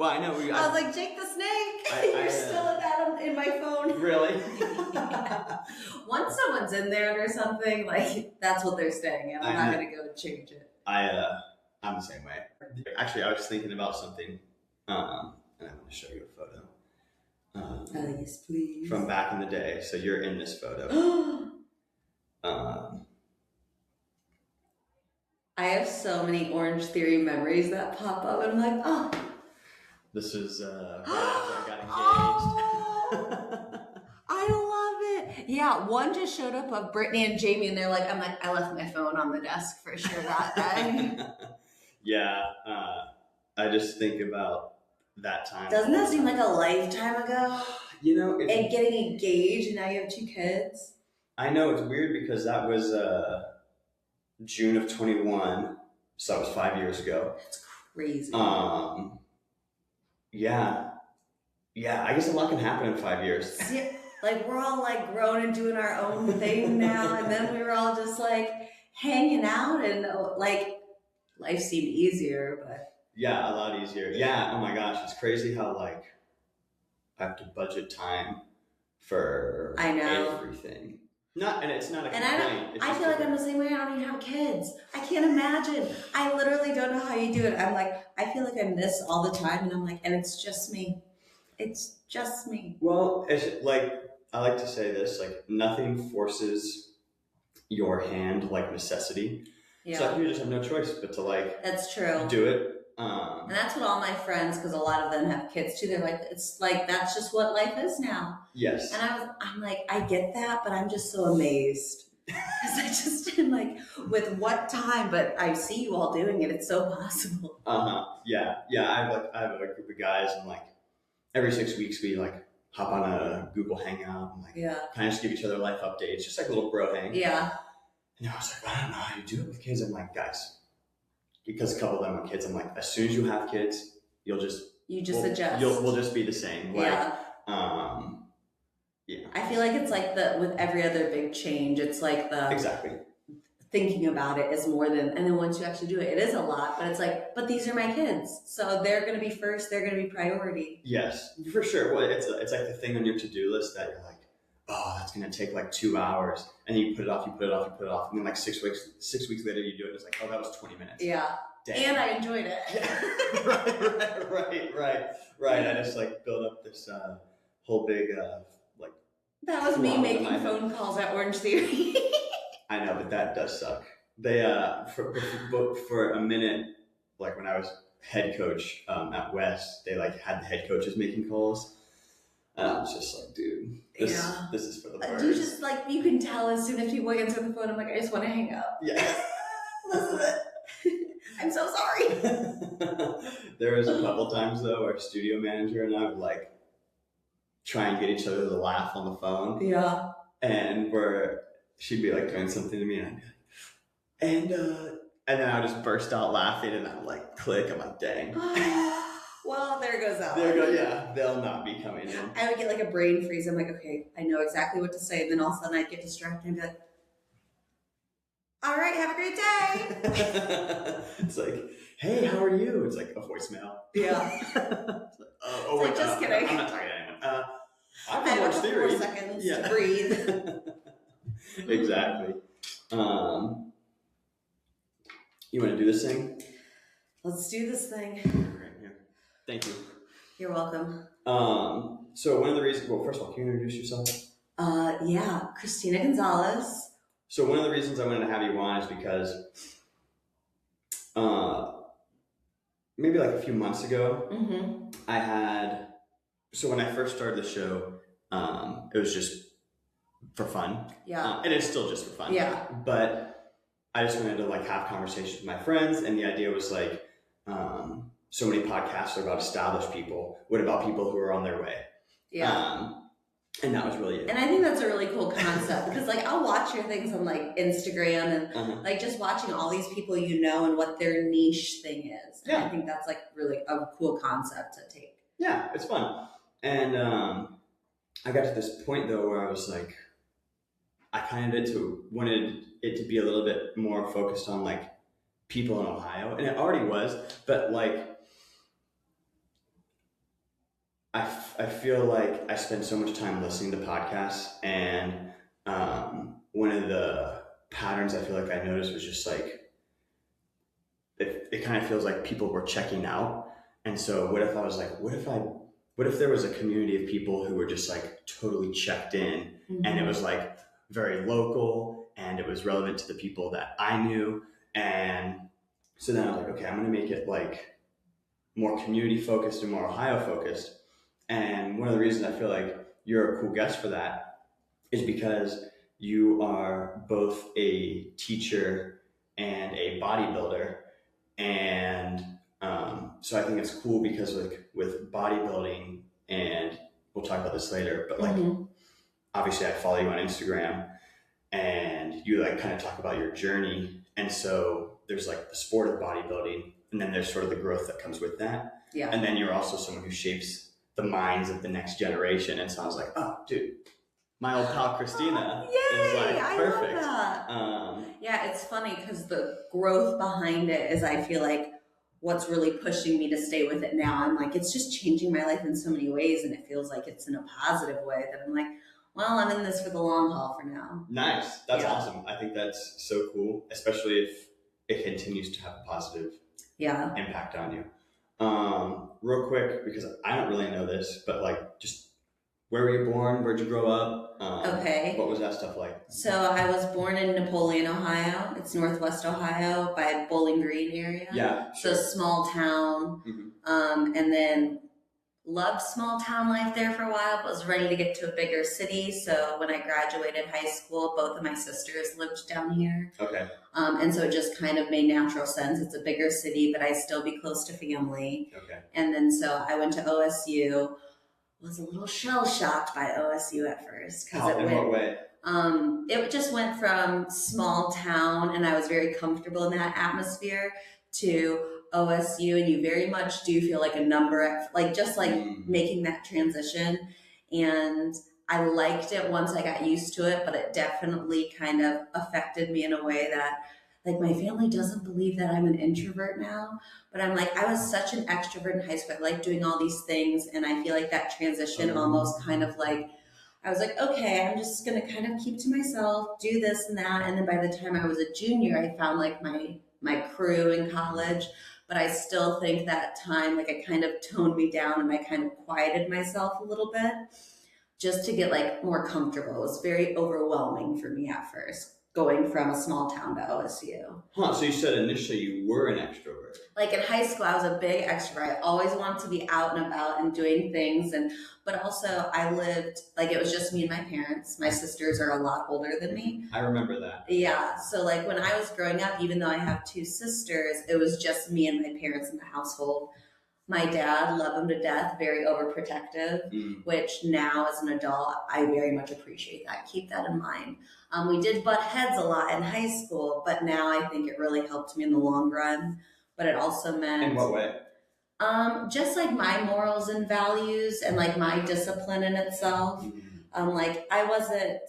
Well, I know. I was like, Jake the Snake. You're still at that in my phone. Really? Yeah. Once someone's in there or something, like that's what they're staying in. I'm not gonna go change it. I'm the same way. Actually, I was thinking about something, and I'm going to show you a photo. Yes, please. From back in the day. So you're in this photo. I have so many Orange Theory memories that pop up, and I'm like, oh. This is right after I got engaged. I love it. Yeah, one just showed up of Brittany and Jamie, and they're like, I'm like, I left my phone on the desk for sure that day. Yeah, I just think about that time. Doesn't that seem like a lifetime ago? You know, and getting engaged, and now you have 2 kids. I know, it's weird because that was June of 21, so that was 5 years ago. That's crazy. Yeah, I guess a lot can happen in 5 years. Yeah, like we're all like grown and doing our own thing now, and then we were all just like hanging out, and like life seemed easier, but yeah, a lot easier. Yeah, oh my gosh, it's crazy how like I have to budget time for everything. It's not a complaint. I feel like I'm the same way. I don't even have kids. I can't imagine. I literally don't know how you do it. I'm like, I feel like I miss all the time, and I'm like, and it's just me. It's just me. Well, it's like, I like to say this, like nothing forces your hand like necessity. Yeah. So you just have no choice but to like. That's true. Do it. And that's what all my friends, because a lot of them have kids too. They're like, it's like that's just what life is now. Yes. And I'm like, I get that, but I'm just so amazed because I just am like, with what time? But I see you all doing it. It's so possible. Yeah. I have a group of guys, and like every 6 weeks we like hop on a Google Hangout and like kind of just give each other life updates, just like a little bro hang. Yeah. And I was like, I don't know how you do it with kids. I'm like, guys. Because a couple of them have kids, I'm like, as soon as you have kids, we'll adjust. We'll just be the same. Like, yeah. I feel like it's like with every other big change, it's like exactly thinking about it is more than, and then once you actually do it, it is a lot. But it's like, but these are my kids, so they're going to be first. They're going to be priority. Yes, for sure. Well, it's like the thing on your to-do list that you're like, oh, that's going to take like 2 hours. And then you put it off. And then like 6 weeks later, you do it. And it's like, oh, that was 20 minutes. Yeah. Dang. And I enjoyed it. Yeah. Right. I just like build up this whole big, like. That was me making phone calls at Orange Theory. I know, but that does suck. They, for a minute, like when I was head coach at West, they like had the head coaches making calls. And I was just like, dude, this is for the birds. You just like, you can tell as soon as people answer the phone, I'm like, I just want to hang up. Yeah. I'm so sorry. There was a couple times though, our studio manager and I would like try and get each other to laugh on the phone. Yeah. And she'd be like doing something to me and I'd be like, and then I would just burst out laughing and I'd like click. I'm like, dang. Well, there goes that one. Yeah, they'll not be coming in. I would get like a brain freeze. I'm like, okay, I know exactly what to say. And then all of a sudden I'd get distracted and be like, all right, have a great day. It's like, hey, how are you? It's like a voicemail. Yeah. It's like, just kidding. I'm not talking to anyone. I have Orange Theory. 4 seconds to breathe. Exactly. You want to do this thing? Let's do this thing. Right here. Thank you. You're welcome. So one of the reasons, well, first of all, can you introduce yourself? Yeah, Kristina Gonzales. So one of the reasons I wanted to have you on is because maybe like a few months ago, so when I first started the show, it was just for fun. Yeah. And it's still just for fun. Yeah. But I just wanted to like have conversations with my friends, and the idea was like, so many podcasts are about established people. What about people who are on their way? Yeah. And that was really it. And I think that's a really cool concept because like I'll watch your things on like Instagram and like just watching all these people you know and what their niche thing is. And I think that's like really a cool concept to take. Yeah, it's fun. And I got to this point though where I was like, I kind of wanted it to be a little bit more focused on like people in Ohio. And it already was, but like I feel like I spend so much time listening to podcasts, and one of the patterns I feel like I noticed was just like, it kind of feels like people were checking out. And so what if I was like, what if there was a community of people who were just like totally checked in, and it was like very local and it was relevant to the people that I knew. And so then I was like, okay, I'm going to make it like more community focused and more Ohio focused. And one of the reasons I feel like you're a cool guest for that is because you are both a teacher and a bodybuilder. And so I think it's cool because like with bodybuilding, and we'll talk about this later, but like obviously I follow you on Instagram, and you like kind of talk about your journey. And so there's like the sport of bodybuilding, and then there's sort of the growth that comes with that. Yeah. And then you're also someone who shapes the minds of the next generation. And so I was like, oh, dude, my old pal Kristina is like perfect. I love that. Yeah, it's funny because the growth behind it is, I feel like, what's really pushing me to stay with it now. I'm like, it's just changing my life in so many ways, and it feels like it's in a positive way that I'm like, well, I'm in this for the long haul for now. Nice. That's awesome. I think that's so cool, especially if it continues to have a positive impact on you. Real quick, because I don't really know this, but like, just where were you born? Where'd you grow up? Okay. What was that stuff like? So I was born in Napoleon, Ohio. It's Northwest Ohio by Bowling Green area. Yeah. Sure. So small town. And then loved small town life there for a while, but was ready to get to a bigger city. So when I graduated high school, both of my sisters lived down here. Okay. And so it just kind of made natural sense. It's a bigger city, but I still be close to family. Okay. And then so I went to OSU. Was a little shell-shocked by OSU at first. In what way? It just went from small town, and I was very comfortable in that atmosphere, to OSU, and you very much do feel like a number, like just like making that transition. And I liked it once I got used to it, but it definitely kind of affected me in a way that, like, my family doesn't believe that I'm an introvert now, but I'm like, I was such an extrovert in high school. I like doing all these things, and I feel like that transition almost kind of like, I was like, okay, I'm just going to kind of keep to myself, do this and that. And then by the time I was a junior, I found like my crew in college, but I still think that time, like, it kind of toned me down, and I kind of quieted myself a little bit just to get like more comfortable. It was very overwhelming for me at first, going from a small town to OSU. So you said initially you were an extrovert. Like in high school, I was a big extrovert. I always wanted to be out and about and doing things. But also I lived, like, it was just me and my parents. My sisters are a lot older than me. I remember that. Yeah. So like when I was growing up, even though I have two sisters, it was just me and my parents in the household. My dad, love him to death, very overprotective, which now as an adult, I very much appreciate that. Keep that in mind. We did butt heads a lot in high school, but now I think it really helped me in the long run. But it also meant... In what way? Just like my morals and values and like my discipline in itself. Like I wasn't...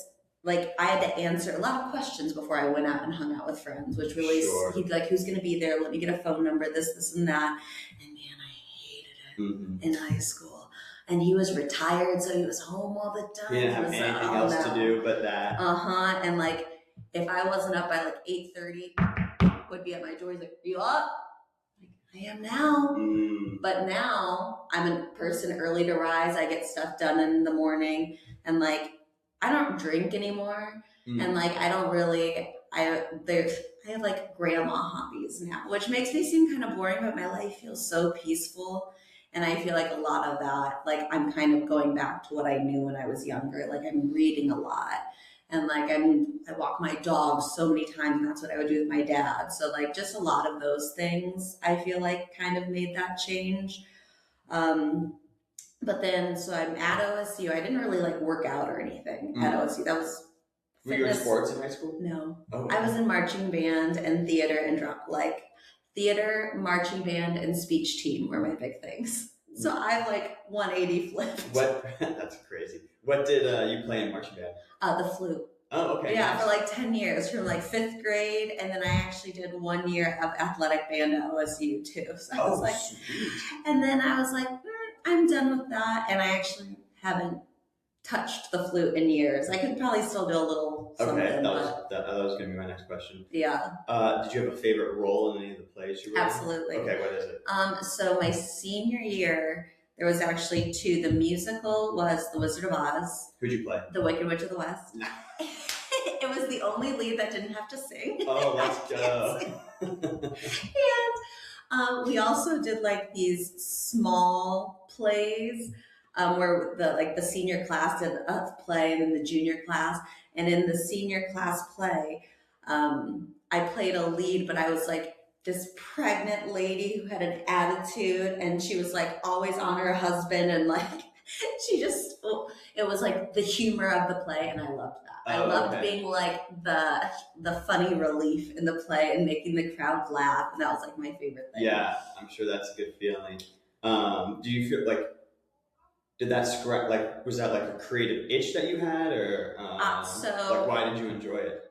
Like, I had to answer a lot of questions before I went out and hung out with friends, which really, he'd be like, who's going to be there? Let me get a phone number, this, and that. And man, in high school, and he was retired, so he was home all the time. He didn't have anything else to do but that. And like, if I wasn't up by like 8:30, would be at my door. He's like, "Are you up?" Like, I am now. But now I'm a person early to rise. I get stuff done in the morning, and like, I don't drink anymore, and like, I don't really. I have like grandma hobbies now, which makes me seem kind of boring, but my life feels so peaceful. And I feel like a lot of that, like, I'm kind of going back to what I knew when I was younger. Like, I'm reading a lot, and like I walk my dog so many times, and that's what I would do with my dad. So like, just a lot of those things I feel like kind of made that change. But then, so I'm at OSU. I didn't really like work out or anything at OSU. That was fitness. Were you in sports in high school? No. Oh. I was in marching band and theater and theater, marching band, and speech team were my big things. So I like 180 flipped. What? That's crazy. What did you play in marching band? The flute. Oh, okay. Yeah, nice. for like 10 years, from like 5th grade, and then I actually did 1 year of athletic band at OSU too. So I was like, sweet. And then I was like, I'm done with that. And I actually haven't touched the flute in years. I could probably still do a little something. Okay, that was going to be my next question. Yeah. Did you have a favorite role in any of the plays you were in? Absolutely. Okay, what is it? So my senior year, there was actually 2. The musical was The Wizard of Oz. Who'd you play? The Wicked Witch of the West. It was the only lead that didn't have to sing. Oh, let's go. And we also did like these small plays where the senior class did a play and then the junior class. And in the senior class play, I played a lead, but I was like this pregnant lady who had an attitude, and she was like always on her husband, and like it was like the humor of the play, and I loved that. I loved being like the funny relief in the play and making the crowd laugh, and that was like my favorite thing. Yeah, I'm sure that's a good feeling. Do you feel like, did that scratch, like, was that like a creative itch that you had, or like, why did you enjoy it?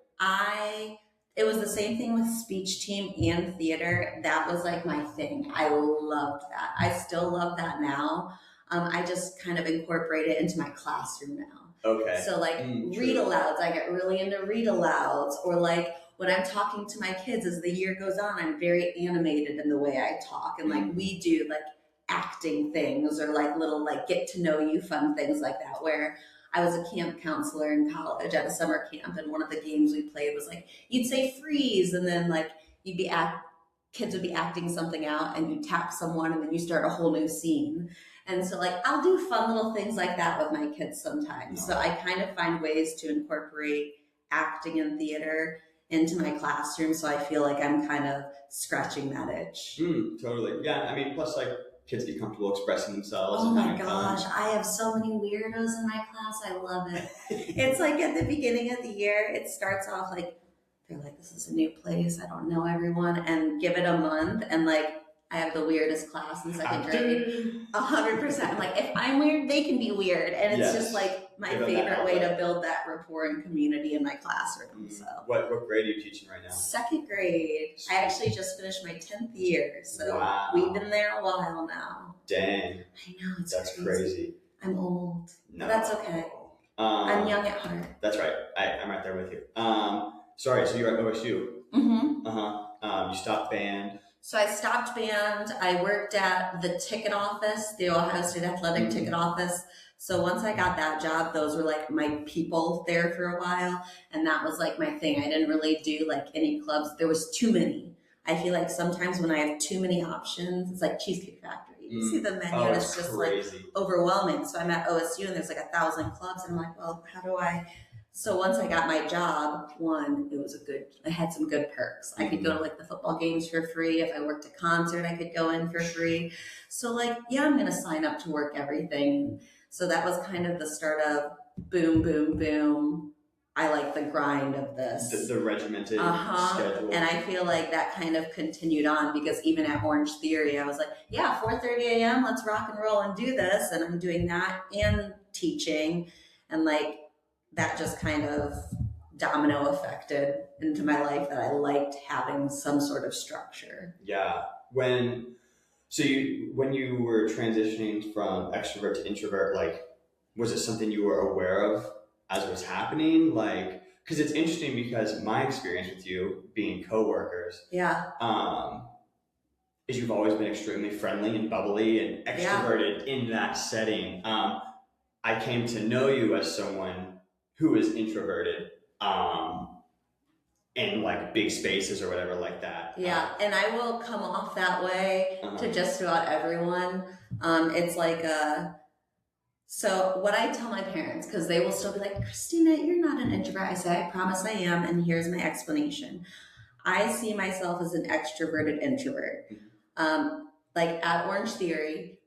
It was the same thing with speech team and theater. That was like my thing. I loved that. I still love that now. I just kind of incorporate it into my classroom now. Okay. So like read alouds, I get really into read alouds, or like when I'm talking to my kids as the year goes on, I'm very animated in the way I talk, and like we do like acting things or like little like get to know you fun things like that, where I was a camp counselor in college at a summer camp, and one of the games we played was like you'd say freeze, and then like kids would be acting something out, and you tap someone, and then you start a whole new scene. And so like I'll do fun little things like that with my kids sometimes. So I kind of find ways to incorporate acting and theater into my classroom, so I feel like I'm kind of scratching that itch. Totally. Yeah, I mean, plus like kids get comfortable expressing themselves. Oh my gosh, I have so many weirdos in my class. I love it. It's like at the beginning of the year, it starts off like, they're like, this is a new place, I don't know everyone, and give it a month, and like, I have the weirdest class in second grade. 100%. I'm like, if I'm weird, they can be weird. And it's just like my favorite way to build that rapport and community in my classroom. So what grade are you teaching right now? Second grade. I actually just finished my 10th year. So we've been there a while now. Dang. I know, it's crazy. I'm old. No. But that's okay. I'm young at heart. That's right. I'm right there with you. Sorry, so you're at OSU. Mm-hmm. You stopped band. So I stopped band. I worked at the ticket office, the Ohio State Athletic ticket office. So once I got that job, those were like my people there for a while. And that was like my thing. I didn't really do like any clubs. There was too many. I feel like sometimes when I have too many options, it's like Cheesecake Factory. You see the menu and it's just crazy. Like overwhelming. So I'm at OSU and there's like 1,000 clubs. And I'm like, well, how do I... So once I got my job, I had some good perks. I could go to like the football games for free. If I worked a concert, I could go in for free. So like, yeah, I'm going to sign up to work everything. So that was kind of the start of boom, boom, boom. I like the grind of this. The regimented schedule. And I feel like that kind of continued on, because even at Orange Theory, I was like, yeah, 4:30 a.m., let's rock and roll and do this. And I'm doing that and teaching, and like, that just kind of domino affected into my life, that I liked having some sort of structure. Yeah. When you were transitioning from extrovert to introvert, like, was it something you were aware of as it was happening? Like, because it's interesting, because my experience with you being coworkers, is you've always been extremely friendly and bubbly and extroverted in that setting. I came to know you as someone who is introverted in like big spaces or whatever like that. Yeah, and I will come off that way to just about everyone. It's like so what I tell my parents, because they will still be like, Kristina, you're not an introvert. I say, I promise I am, and here's my explanation. I see myself as an extroverted introvert. Like at Orange Theory,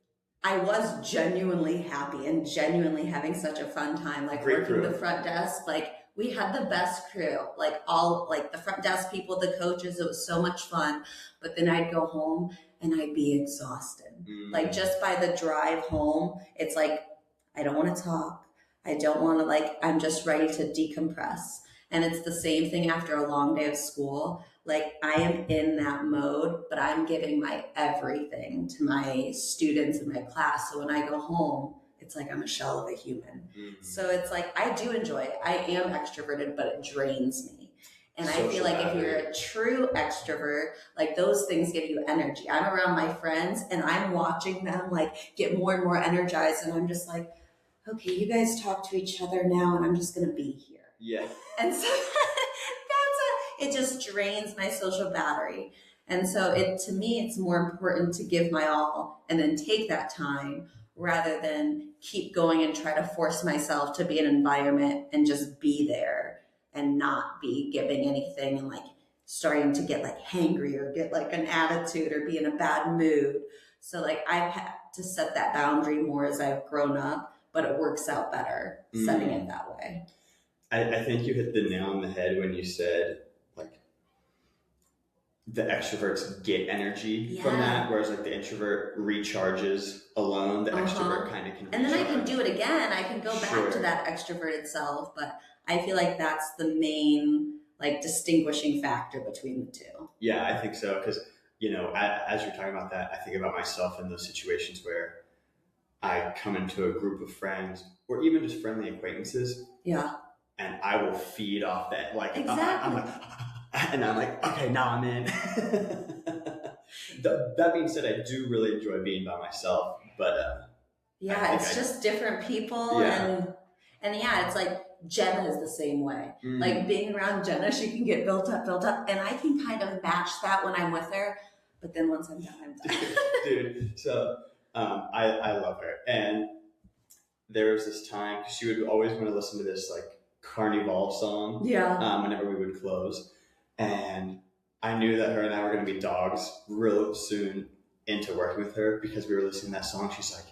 I was genuinely happy and genuinely having such a fun time, like working the front desk. Like we had the best crew, like all like the front desk people, the coaches. It was so much fun. But then I'd go home and I'd be exhausted. Like just by the drive home, it's like, I don't want to talk. I don't want to, like, I'm just ready to decompress. And it's the same thing after a long day of school. like I am in that mode, but I'm giving my everything to my students in my class. So when I go home, it's like I'm a shell of a human. So it's like I do enjoy it. I am extroverted, but it drains me. And I feel like if you're a true extrovert, like those things give you energy. I'm around my friends and I'm watching them like get more and more energized, and I'm just like, okay, you guys talk to each other now, and I'm just gonna be here. Yeah. And so it just drains my social battery. And so to me, it's more important to give my all and then take that time rather than keep going and try to force myself to be in an environment and just be there and not be giving anything and like starting to get like hangry or get like an attitude or be in a bad mood. So like I've had to set that boundary more as I've grown up, but it works out better setting it that way. I think you hit the nail on the head when you said like the extroverts get energy from that, whereas like the introvert recharges alone. The extrovert kind of can and then I can do it again. I can go back to that extroverted self, but I feel like that's the main like distinguishing factor between the two. Yeah, I think so. Because, you know, as you're talking about that, I think about myself in those situations where I come into a group of friends or even just friendly acquaintances. Yeah. And I will feed off that. Like, exactly. I'm like, okay, now I'm in. That being said, I do really enjoy being by myself, but it's just different people, and yeah, it's like Jenna is the same way. Like being around Jenna, she can get built up, and I can kind of match that when I'm with her. But then once I'm done, I'm done. Dude, so I love her, and there was this time she would always want to listen to this like Carnival song. Whenever we would close, and I knew that her and I were going to be dogs real soon into working with her because we were listening to that song. She's like,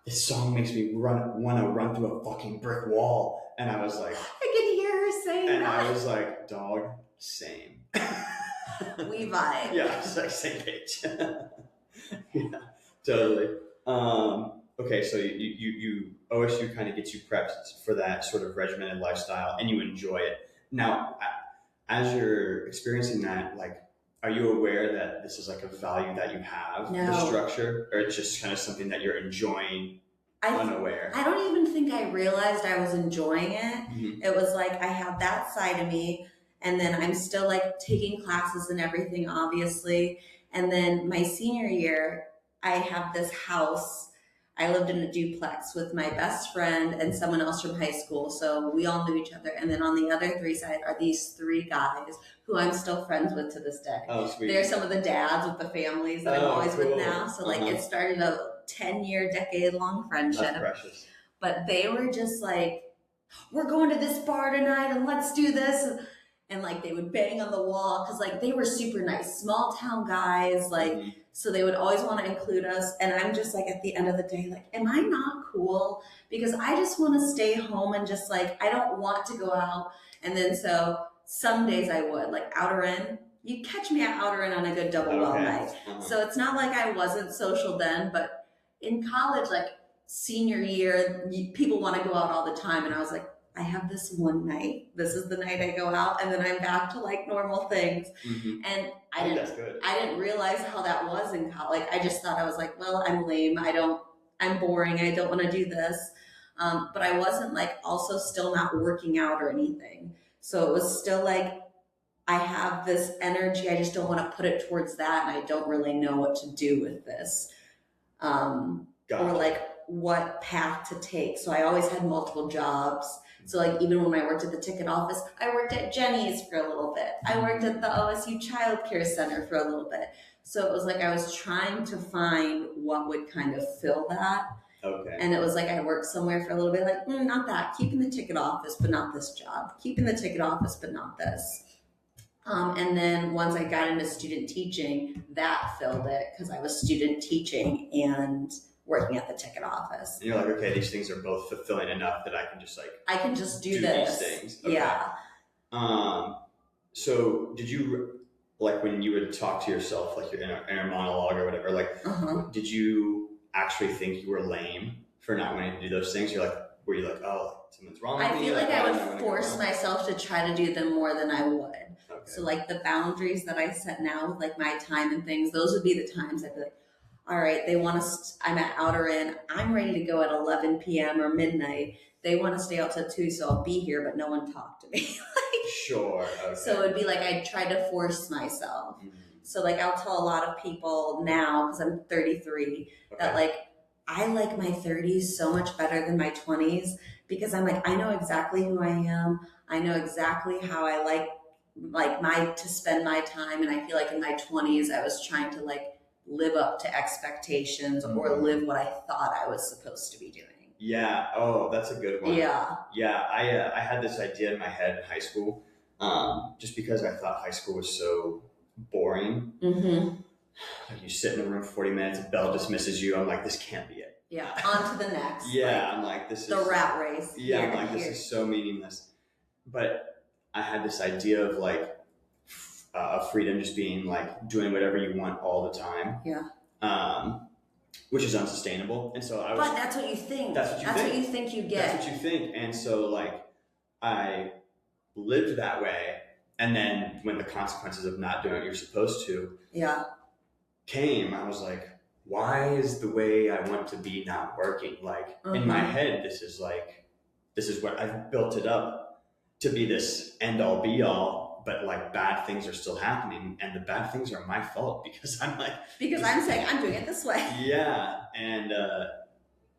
this song makes me want to run through a fucking brick wall. And I was like, I can hear her saying and that. I was like, dog, same. We vibe. Yeah, it's like same page. Yeah, totally. Okay, so you OSU kind of gets you prepped for that sort of regimented lifestyle, and you enjoy it. Now, as you're experiencing that, like, are you aware that this is like a value that you have, the structure, or it's just kind of something that you're enjoying unaware? I don't even think I realized I was enjoying it. It was like I have that side of me, and then I'm still like taking classes and everything, obviously. And then my senior year, I have this house. I lived in a duplex with my best friend and someone else from high school. So we all knew each other. And then on the other three sides are these three guys who I'm still friends with to this day. Oh, sweet. They're some of the dads with the families that I'm always with now. So like it started a 10-year, decade-long friendship. That's precious. But they were just like, we're going to this bar tonight and let's do this. And like they would bang on the wall because like they were super nice, small town guys, like so they would always want to include us. And I'm just like at the end of the day, like, am I not cool? Because I just want to stay home and just like I don't want to go out. And then so some days I would like outer in. You catch me at outer in on a good double well night. So it's not like I wasn't social then, but in college, like senior year, people want to go out all the time, and I was like, I have this one night. This is the night I go out, and then I'm back to like normal things. And I didn't realize how that was in college. Like I just thought I was like, well, I'm lame. I'm boring. I don't want to do this. But I wasn't like also still not working out or anything. So it was still like, I have this energy. I just don't want to put it towards that. And I don't really know what to do with this. Or like what path to take. So I always had multiple jobs. So like even when I worked at the ticket office, I worked at Jenny's for a little bit. I worked at the OSU Child Care Center for a little bit. So it was like I was trying to find what would kind of fill that. Okay. And it was like I worked somewhere for a little bit, like, not that. Keeping the ticket office, but not this job. Keeping the ticket office, but not this. And then once I got into student teaching, that filled it because I was student teaching and working at the ticket office. And you're like, okay, these things are both fulfilling enough that I can just like do this. These things. Okay. Yeah. So did you like when you would talk to yourself, like your inner monologue or whatever, like did you actually think you were lame for not wanting to do those things? You're like, were you like, oh, something's wrong with I me? feel like I why would force myself to try to do them more than I would. Okay. So like the boundaries that I set now with like my time and things, those would be the times I'd be like, all right, they want us, I'm at out or in, I'm ready to go at 11 p.m. or midnight. They want to stay out till 2, so I'll be here, but no one talk to me. Sure. Okay. So it'd be like I try to force myself. Mm-hmm. So like I'll tell a lot of people now, because I'm 33, that like I like my 30s so much better than my 20s, because I'm like, I know exactly who I am. I know exactly how I like to spend my time. And I feel like in my 20s, I was trying to like live up to expectations or live what I thought I was supposed to be doing. Yeah. Oh, that's a good one. Yeah. Yeah. I had this idea in my head in high school, just because I thought high school was so boring. Mm-hmm. Like you sit in a room for 40 minutes, a bell dismisses you. I'm like, this can't be it. Yeah. On to the next. Yeah. I'm like, this is the rat race. Yeah. I'm like, this is so meaningless. But I had this idea of like, of freedom just being like doing whatever you want all the time. Yeah. Which is unsustainable. And so but that's what you think. That's what you think you get. That's what you think. And so like I lived that way. And then when the consequences of not doing what you're supposed to came, I was like, why is the way I want to be not working? Like in my head, this is what I've built it up to be, this end all be all. But like bad things are still happening, and the bad things are my fault because I'm saying I'm doing it this way. Yeah. And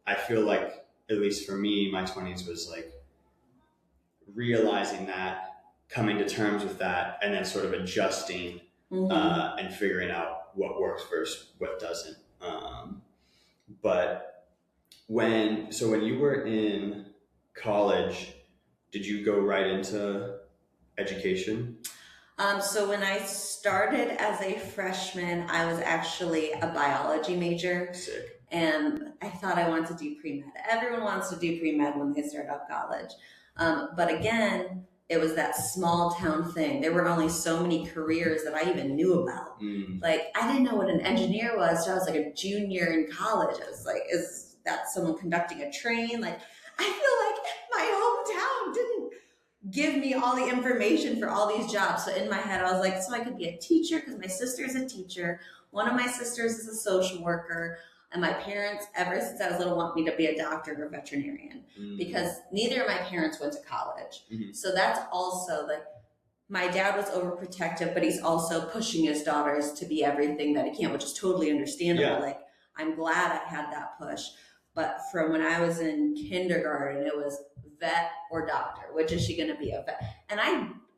I feel like, at least for me, my 20s was like realizing that, coming to terms with that, and then sort of adjusting and figuring out what works versus what doesn't. But when you were in college, did you go right into education? So when I started as a freshman, I was actually a biology major. Sick. And I thought I wanted to do pre-med. Everyone wants to do pre-med when they start out college. But again, it was that small town thing. There were only so many careers that I even knew about. Like, I didn't know what an engineer was. So I was like a junior in college. I was like, is that someone conducting a train? Like, I feel like my hometown didn't give me all the information for all these jobs. So in my head, I was like, so I could be a teacher because my sister's a teacher. One of my sisters is a social worker. And my parents, ever since I was little, want me to be a doctor or a veterinarian because neither of my parents went to college. So that's also like, my dad was overprotective, but he's also pushing his daughters to be everything that he can, which is totally understandable. Yeah. Like, I'm glad I had that push. But from when I was in kindergarten, it was vet or doctor. Which is she going to be, a vet? And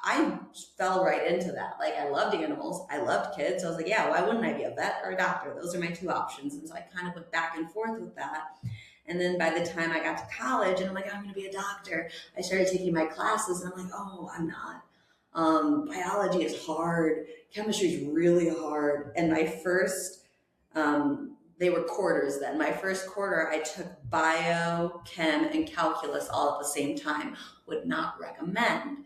I fell right into that. Like, I loved animals. I loved kids. So I was like, yeah, why wouldn't I be a vet or a doctor? Those are my two options. And so I kind of went back and forth with that. And then by the time I got to college and I'm like, I'm going to be a doctor, I started taking my classes and I'm like, oh, I'm not. Biology is hard. Chemistry is really hard. And my first, they were quarters then. My first quarter, I took bio, chem, and calculus all at the same time. Would not recommend.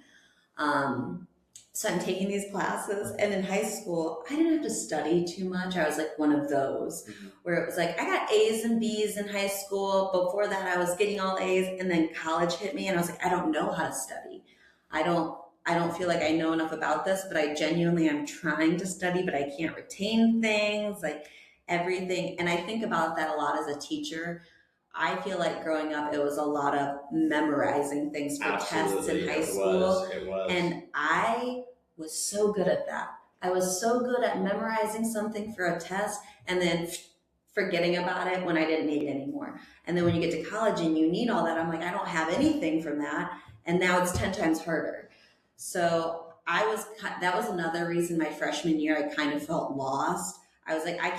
So I'm taking these classes, and in high school, I didn't have to study too much. I was like one of those where it was like, I got A's and B's in high school. Before that, I was getting all A's, and then college hit me, and I was like, I don't know how to study. I don't feel like I know enough about this, but I genuinely am trying to study, but I can't retain things, like everything. And I think about that a lot as a teacher. I feel like growing up, it was a lot of memorizing things for tests in high school. It was. And I was so good at that. I was so good at memorizing something for a test and then forgetting about it when I didn't need it anymore. And then when you get to college and you need all that, I'm like, I don't have anything from that. And now it's 10 times harder. So that was another reason my freshman year, I kind of felt lost. I was like, I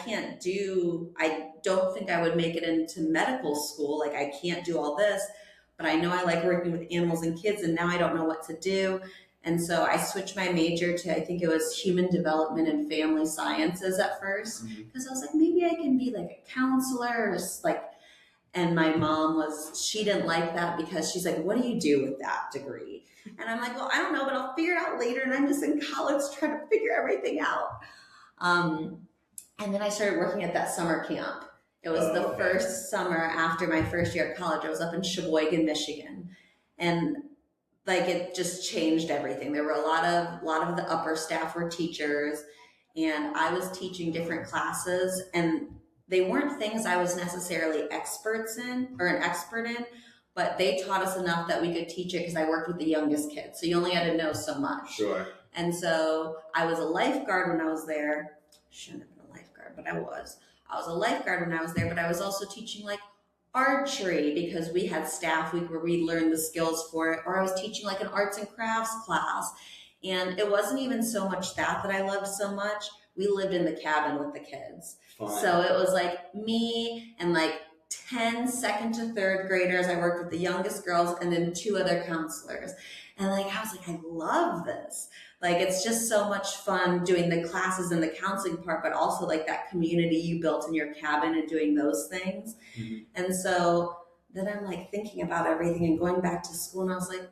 don't think I would make it into medical school. Like, I can't do all this, but I know I like working with animals and kids, and now I don't know what to do. And so I switched my major to, I think it was human development and family sciences at first, because I was like, maybe I can be like a counselor, and my mom she didn't like that because she's like, what do you do with that degree? And I'm like, well, I don't know, but I'll figure it out later. And I'm just in college trying to figure everything out. And then I started working at that summer camp. It was the first summer after my first year at college. I was up in Sheboygan, Michigan. And like it just changed everything. There were a lot of the upper staff were teachers, and I was teaching different classes, and they weren't things I was necessarily an expert in, but they taught us enough that we could teach it because I worked with the youngest kids. So you only had to know so much. Sure. And so I was a lifeguard when I was there. Shouldn't have been a lifeguard, but I was. I was a lifeguard when I was there, but I was also teaching like archery because we had staff week where we learned the skills for it, or I was teaching like an arts and crafts class. And it wasn't even so much that I loved so much. We lived in the cabin with the kids. Fun. So it was like me and like 10 second to third graders. I worked with the youngest girls and then 2 other counselors. And like, I was like, I love this. Like, it's just so much fun doing the classes and the counseling part, but also like that community you built in your cabin and doing those things. Mm-hmm. And so then I'm like thinking about everything and going back to school, and I was like,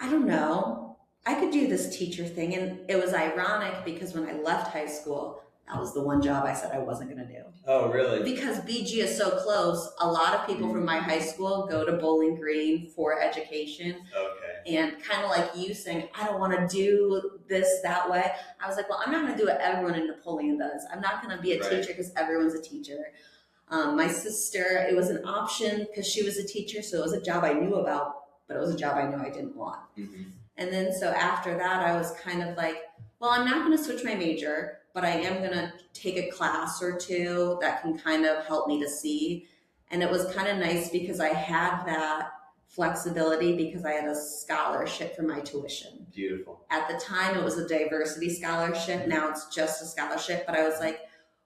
I don't know. I could do this teacher thing. And it was ironic because when I left high school, that was the one job I said I wasn't going to do. Oh, really? Because BG is so close. A lot of people from my high school go to Bowling Green for education. Okay. And kind of like you saying, I don't want to do this that way. I was like, well, I'm not going to do what everyone in Napoleon does. I'm not going to be a teacher because everyone's a teacher. My sister, it was an option because she was a teacher. So it was a job I knew about, but it was a job I knew I didn't want. Mm-hmm. And then so after that, I was kind of like, well, I'm not going to switch my major, but I am going to take a class or 2 that can kind of help me to see. And it was kind of nice because I had that flexibility because I had a scholarship for my tuition. Beautiful. At the time, it was a diversity scholarship. Now it's just a scholarship. But I was like,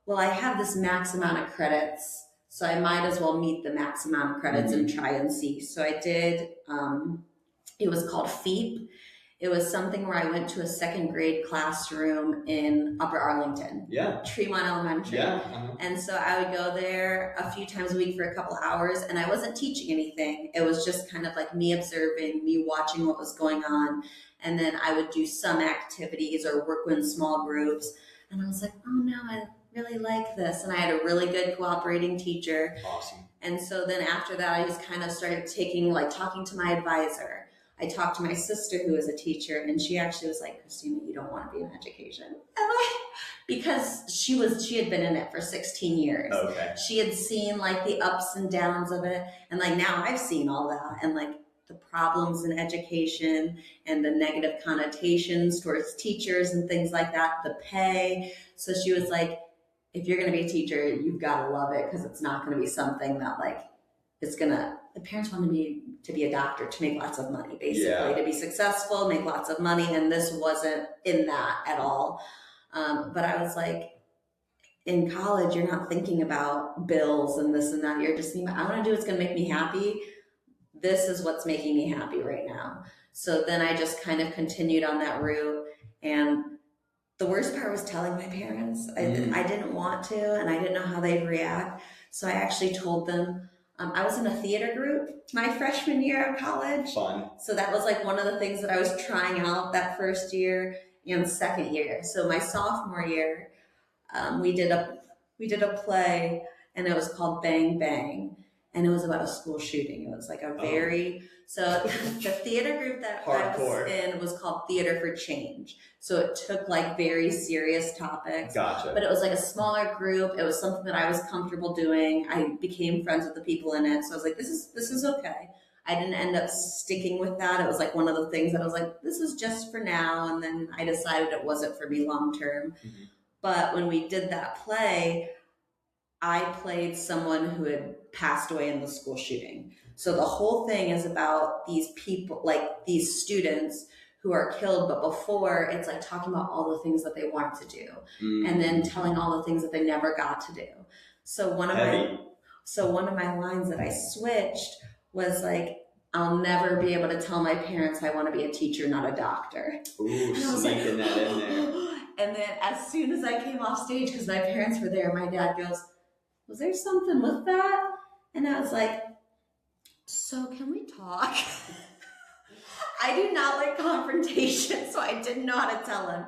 well, I have this max amount of credits, so I might as well meet the max amount of credits and try and see. So I did, it was called FEEP. It was something where I went to a 2nd grade classroom in Upper Arlington. Yeah. Tremont Elementary. Yeah. Uh-huh. And so I would go there a few times a week for a couple hours, and I wasn't teaching anything. It was just kind of like me observing, me watching what was going on. And then I would do some activities or work in small groups. And I was like, oh no, I really like this. And I had a really good cooperating teacher. Awesome. And so then after that, I just kind of started talking to my advisor. I talked to my sister who was a teacher, and she actually was like, Kristina, you don't want to be in education. Because she had been in it for 16 years. Okay. She had seen like the ups and downs of it. And like now I've seen all that and like the problems in education and the negative connotations towards teachers and things like that, the pay. So she was like, if you're going to be a teacher, you've got to love it because it's not going to be something that like the parents wanted me to be a doctor to make lots of money, basically, to be successful, make lots of money. And this wasn't in that at all. But I was like, in college, you're not thinking about bills and this and that. You're just thinking, I want to do what's going to make me happy. This is what's making me happy right now. So then I just kind of continued on that route. And the worst part was telling my parents. I didn't want to, and I didn't know how they'd react. So I actually told them. I was in a theater group my freshman year of college. Fun. So that was like one of the things that I was trying out that first year and second year. So my sophomore year, we did a play, and it was called Bang Bang, and it was about a school shooting. It was like so the theater group that I was in was called Theater for Change. So it took like very serious topics. Gotcha. But it was like a smaller group. It was something that I was comfortable doing. I became friends with the people in it. So I was like, this is okay. I didn't end up sticking with that. It was like one of the things that I was like, this is just for now. And then I decided it wasn't for me long term. Mm-hmm. But when we did that play, I played someone who had passed away in the school shooting. So the whole thing is about these people, like these students who are killed, but before it's like talking about all the things that they want to do, and then telling all the things that they never got to do. So one of my lines that I switched was like, I'll never be able to tell my parents I want to be a teacher, not a doctor. Ooh, sneaking that in there. And then as soon as I came off stage, because my parents were there, my dad goes, was there something with that? And I was like, so can we talk? I do not like confrontation, so I didn't know how to tell him.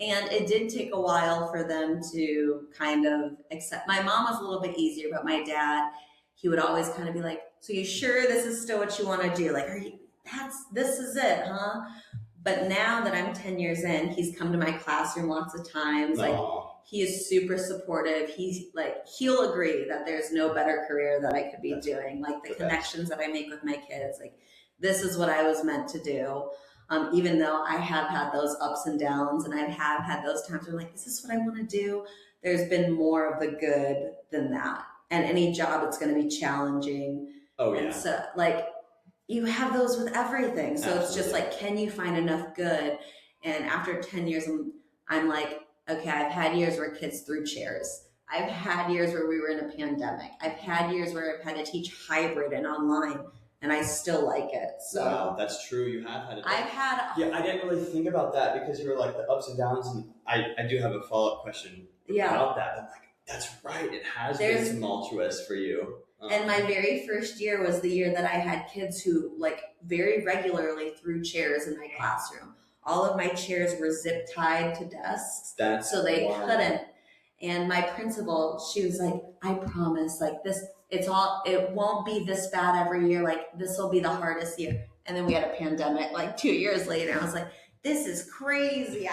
And it did take a while for them to kind of accept. My mom was a little bit easier, but my dad, he would always kind of be like, so you sure this is still what you want to do? Like, this is it, huh? But now that I'm 10 years in, he's come to my classroom lots of times. Like, he is super supportive. He'll agree that there's no better career that I could be doing. Like, the connections that I make with my kids, like, this is what I was meant to do. Even though I have had those ups and downs, and I have had those times where I'm like, is this what I want to do? There's been more of the good than that. And any job, it's going to be challenging. Oh, yeah. And so, like, you have those with everything. So Absolutely. It's just like, can you find enough good? And after 10 years, I'm like, okay, I've had years where kids threw chairs. I've had years where we were in a pandemic. I've had years where I've had to teach hybrid and online, and I still like it. So wow, that's true. You have had it. Yeah, I didn't really think about that because you were like the ups and downs, and I do have a follow-up question about that. But like, that's right. It has been tumultuous for you. And my very first year was the year that I had kids who like very regularly threw chairs in my classroom. All of my chairs were zip tied to desks, so they couldn't. And my principal, she was like, I promise, like it won't be this bad every year. Like, this will be the hardest year. And then we had a pandemic like 2 years later. I was like, this is crazy.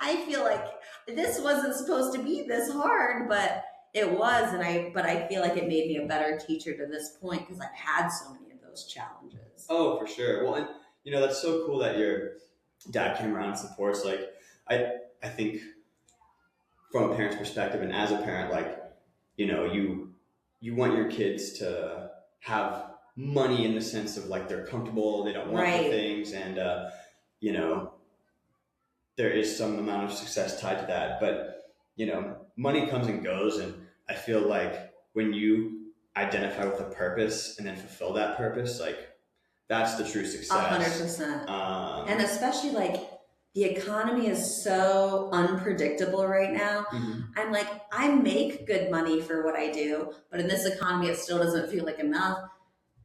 I feel like this wasn't supposed to be this hard, but it was. But I feel like it made me a better teacher to this point because I've had so many of those challenges. Oh, for sure. Well, and that's so cool that your dad came around and supports. Like, I think from a parent's perspective, and as a parent, like, you want your kids to have money in the sense of like they're comfortable, they don't want the things, and there is some amount of success tied to that. But money comes and goes, and I feel like when you identify with a purpose and then fulfill that purpose, like that's the true success. 100%. And especially like the economy is so unpredictable right now. Mm-hmm. I'm like, I make good money for what I do, but in this economy, it still doesn't feel like enough,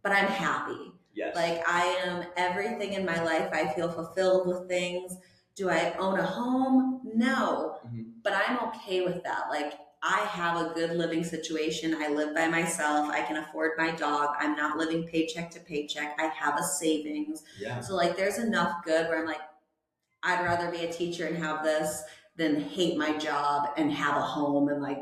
but I'm happy. Yes. Like, I am everything in my life. I feel fulfilled with things. Do I own a home? No, but I'm okay with that. Like, I have a good living situation. I live by myself. I can afford my dog. I'm not living paycheck to paycheck. I have a savings. Yeah. So like, there's enough good where I'm like, I'd rather be a teacher and have this than hate my job and have a home and like,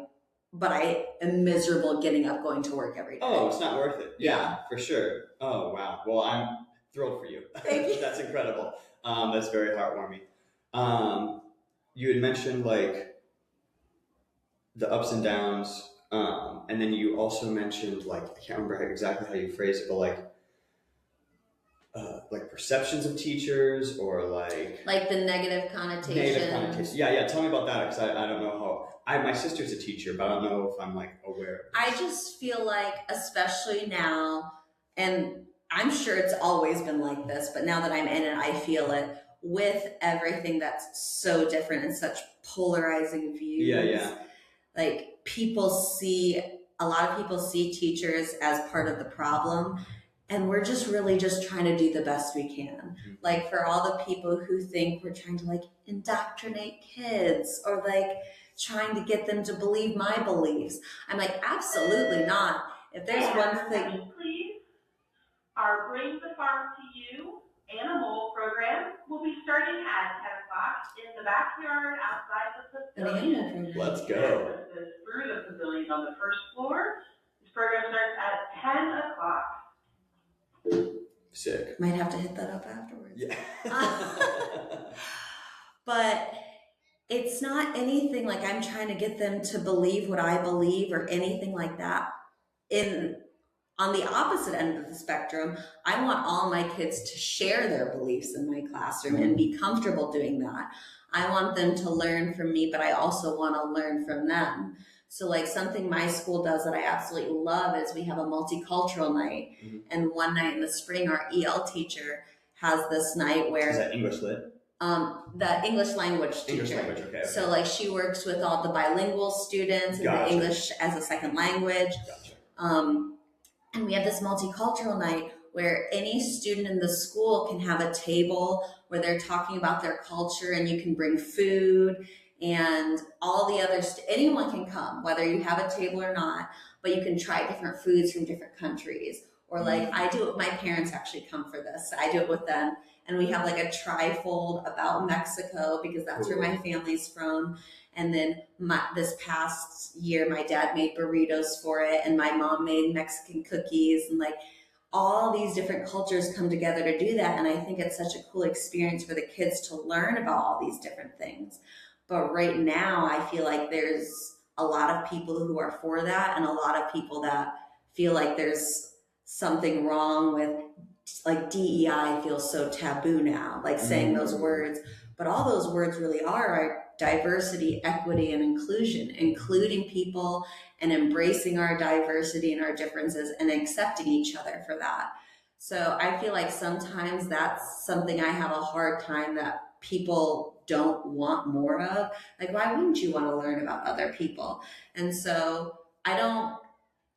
but I am miserable getting up, going to work every day. Oh, it's not worth it. Yeah, for sure. Oh, wow. Well, I'm thrilled for you. Thank you. That's incredible. That's very heartwarming. You had mentioned like the ups and downs. And then you also mentioned like, I can't remember exactly how you phrased it, but like perceptions of teachers or like the negative connotations. Yeah. Tell me about that, because I don't know how. My sister's a teacher, but I don't know if I'm like aware. I just feel like, especially now, and I'm sure it's always been like this, but now that I'm in it, I feel it with everything that's so different and such polarizing views. Yeah. Like, a lot of people see teachers as part of the problem. And we're just really just trying to do the best we can. Mm-hmm. Like, for all the people who think we're trying to like indoctrinate kids or like trying to get them to believe my beliefs, I'm like, absolutely not. If there's one thing. Please, our Bring the Farm to You animal program will be starting at 10 o'clock in the backyard outside the pavilion. Let's go. Through the pavilion on the first floor. This program starts at 10 o'clock. Sick. Might have to hit that up afterwards. Yeah. But it's not anything like I'm trying to get them to believe what I believe or anything like that. On the opposite end of the spectrum, I want all my kids to share their beliefs in my classroom and be comfortable doing that. I want them to learn from me, but I also want to learn from them. So like, something my school does that I absolutely love is we have a multicultural night. Mm-hmm. And one night in the spring, our EL teacher has this night where... Is that English Lit? The English language teacher. English language, okay. So like, she works with all the bilingual students and the English as a second language. Gotcha. And we have this multicultural night where any student in the school can have a table where they're talking about their culture, and you can bring food and all the others. Anyone can come, whether you have a table or not, but you can try different foods from different countries. Or like I do it, my parents actually come for this. I do it with them. And we have like a trifold about Mexico because that's where my family's from. And then this past year, my dad made burritos for it, and my mom made Mexican cookies, and like all these different cultures come together to do that. And I think it's such a cool experience for the kids to learn about all these different things. But right now, I feel like there's a lot of people who are for that, and a lot of people that feel like there's something wrong with, like DEI feels so taboo now, like saying those words. But all those words really are diversity, equity, and inclusion, including people and embracing our diversity and our differences and accepting each other for that. So I feel like sometimes that's something I have a hard time that people don't want more of. Like, why wouldn't you want to learn about other people? And so I don't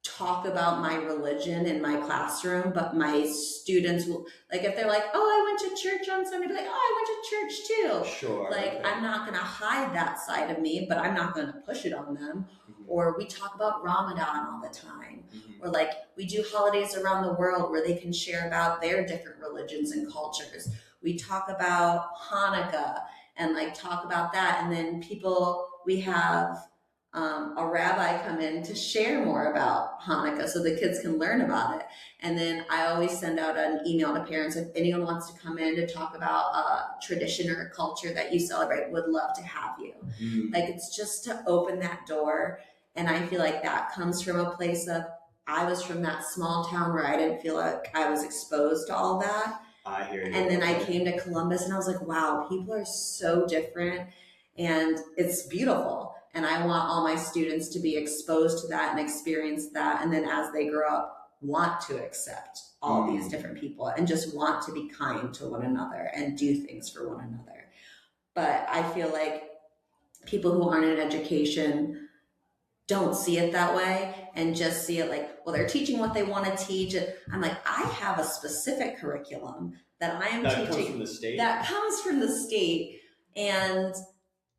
talk about my religion in my classroom, but my students will, like, if they're like, oh, I went to church on Sunday, be like, oh, I went to church too. Sure. Like, okay. I'm not going to hide that side of me, but I'm not going to push it on them. Or we talk about Ramadan all the time. Or like we do holidays around the world where they can share about their different religions and cultures. We talk about Hanukkah and like talk about that. And then we have a rabbi come in to share more about Hanukkah so the kids can learn about it. And then I always send out an email to parents if anyone wants to come in to talk about a tradition or a culture that you celebrate, would love to have you. Like, it's just to open that door. And I feel like that comes from a place of, I was from that small town where I didn't feel like I was exposed to all that. I hear you. And then I came to Columbus and I was like, wow, people are so different and it's beautiful. And I want all my students to be exposed to that and experience that. And then as they grow up, want to accept all these different people and just want to be kind to one another and do things for one another. But I feel like people who aren't in education don't see it that way and just see it like, well, they're teaching what they want to teach. And I'm like, I have a specific curriculum that I am teaching. That comes from the state? That comes from the state. And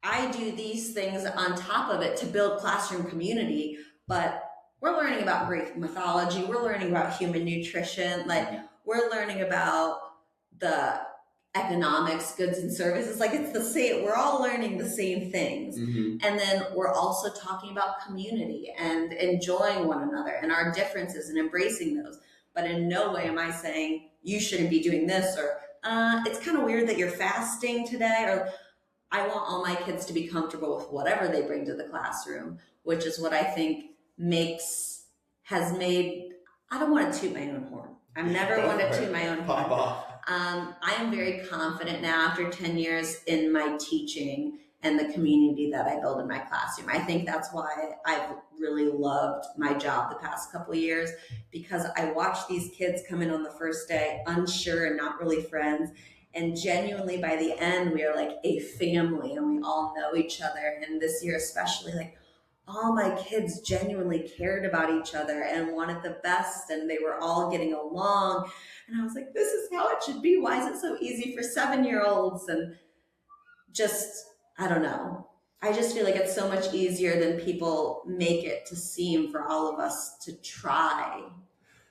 I do these things on top of it to build classroom community. But we're learning about Greek mythology. We're learning about human nutrition. Like, we're learning about the economics, goods and services. Like, it's the same, we're all learning the same things. And then we're also talking about community and enjoying one another and our differences and embracing those. But in no way am I saying you shouldn't be doing this, or it's kind of weird that you're fasting today, or I want all my kids to be comfortable with whatever they bring to the classroom, which is what I think has made, I don't want to toot my own horn. I've never wanted to toot my own horn. Pop off. I am very confident now after 10 years in my teaching and the community that I build in my classroom. I think that's why I've really loved my job the past couple of years, because I watched these kids come in on the first day unsure and not really friends. And genuinely by the end, we are like a family and we all know each other. And this year especially, like, all my kids genuinely cared about each other and wanted the best, and they were all getting along. And I was like, this is how it should be. Why is it so easy for 7-year-olds? And just, I don't know. I just feel like it's so much easier than people make it to seem for all of us to try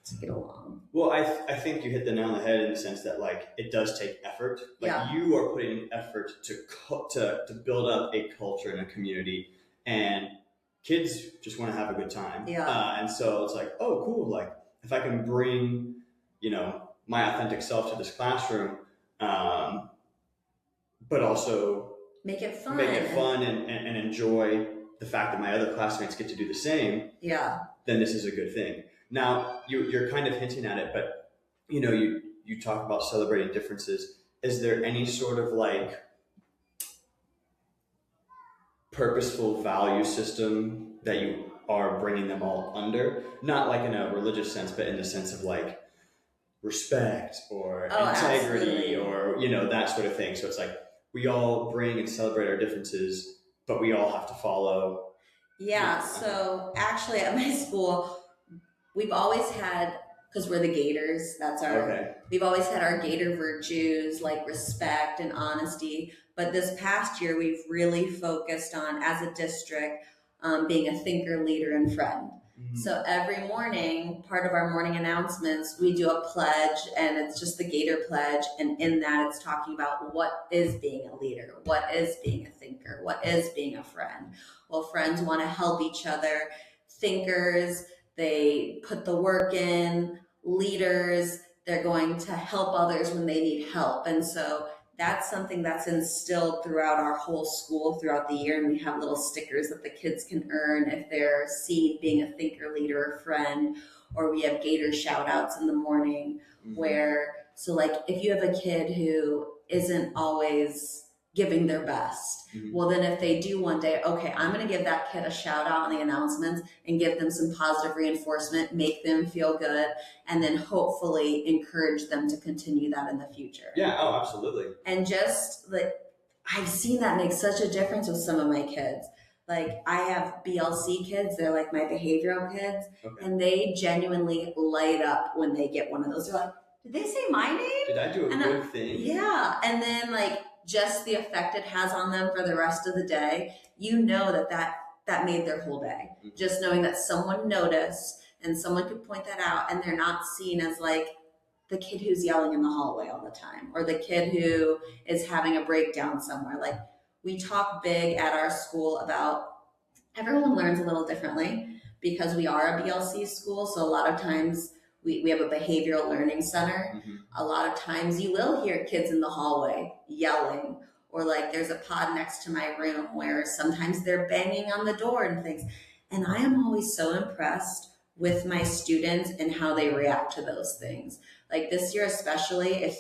to get along. Well, I think you hit the nail on the head in the sense that, like, it does take effort. Like, you are putting effort to build up a culture and a community, and kids just want to have a good time. And so it's like, oh, cool. Like, if I can bring, my authentic self to this classroom, but also make it fun and enjoy the fact that my other classmates get to do the same, then this is a good thing. Now, you're kind of hinting at it, but, you talk about celebrating differences. Is there any sort of, like, purposeful value system that you are bringing them all under? Not like in a religious sense, but in the sense of, like, respect or integrity, absolutely. Or, that sort of thing. So it's like, we all bring and celebrate our differences, but we all have to follow. So actually at my school, we've always had because we're the Gators. That's our, Okay. we've always had our Gator virtues like respect and honesty. But this past year, we've really focused on, as a district, being a thinker, leader, and friend. So every morning, part of our morning announcements, we do a pledge, and it's just the Gator pledge. And in that, it's talking about what is being a leader, what is being a thinker, what is being a friend. Well, friends want to help each other. Thinkers, they put the work in. Leaders, they're going to help others when they need help. And so that's something that's instilled throughout our whole school throughout the year. And we have little stickers that the kids can earn if they're seen being a thinker, leader, or friend. Or we have Gator shout outs in the morning where, so like if you have a kid who isn't always giving their best, well then if they do one day, okay, I'm going to give that kid a shout out on the announcements and give them some positive reinforcement, make them feel good, and then hopefully encourage them to continue that in the future. Yeah, oh, absolutely. And just like, I've seen that make such a difference with some of my kids. Like I have BLC kids, they're like my behavioral kids, and they genuinely light up when they get one of those. They're like, did they say my name? Did I do a good thing? Yeah, and then like just the effect it has on them for the rest of the day, you know that made their whole day. Just knowing that someone noticed and someone could point that out, and they're not seen as like the kid who's yelling in the hallway all the time, or the kid who is having a breakdown somewhere. Like we talk big at our school about everyone learns a little differently because we are a BLC school. So a lot of times we have a behavioral learning center. A lot of times you will hear kids in the hallway yelling, or like there's a pod next to my room where sometimes they're banging on the door and things. And I am always so impressed with my students and how they react to those things. Like this year, especially if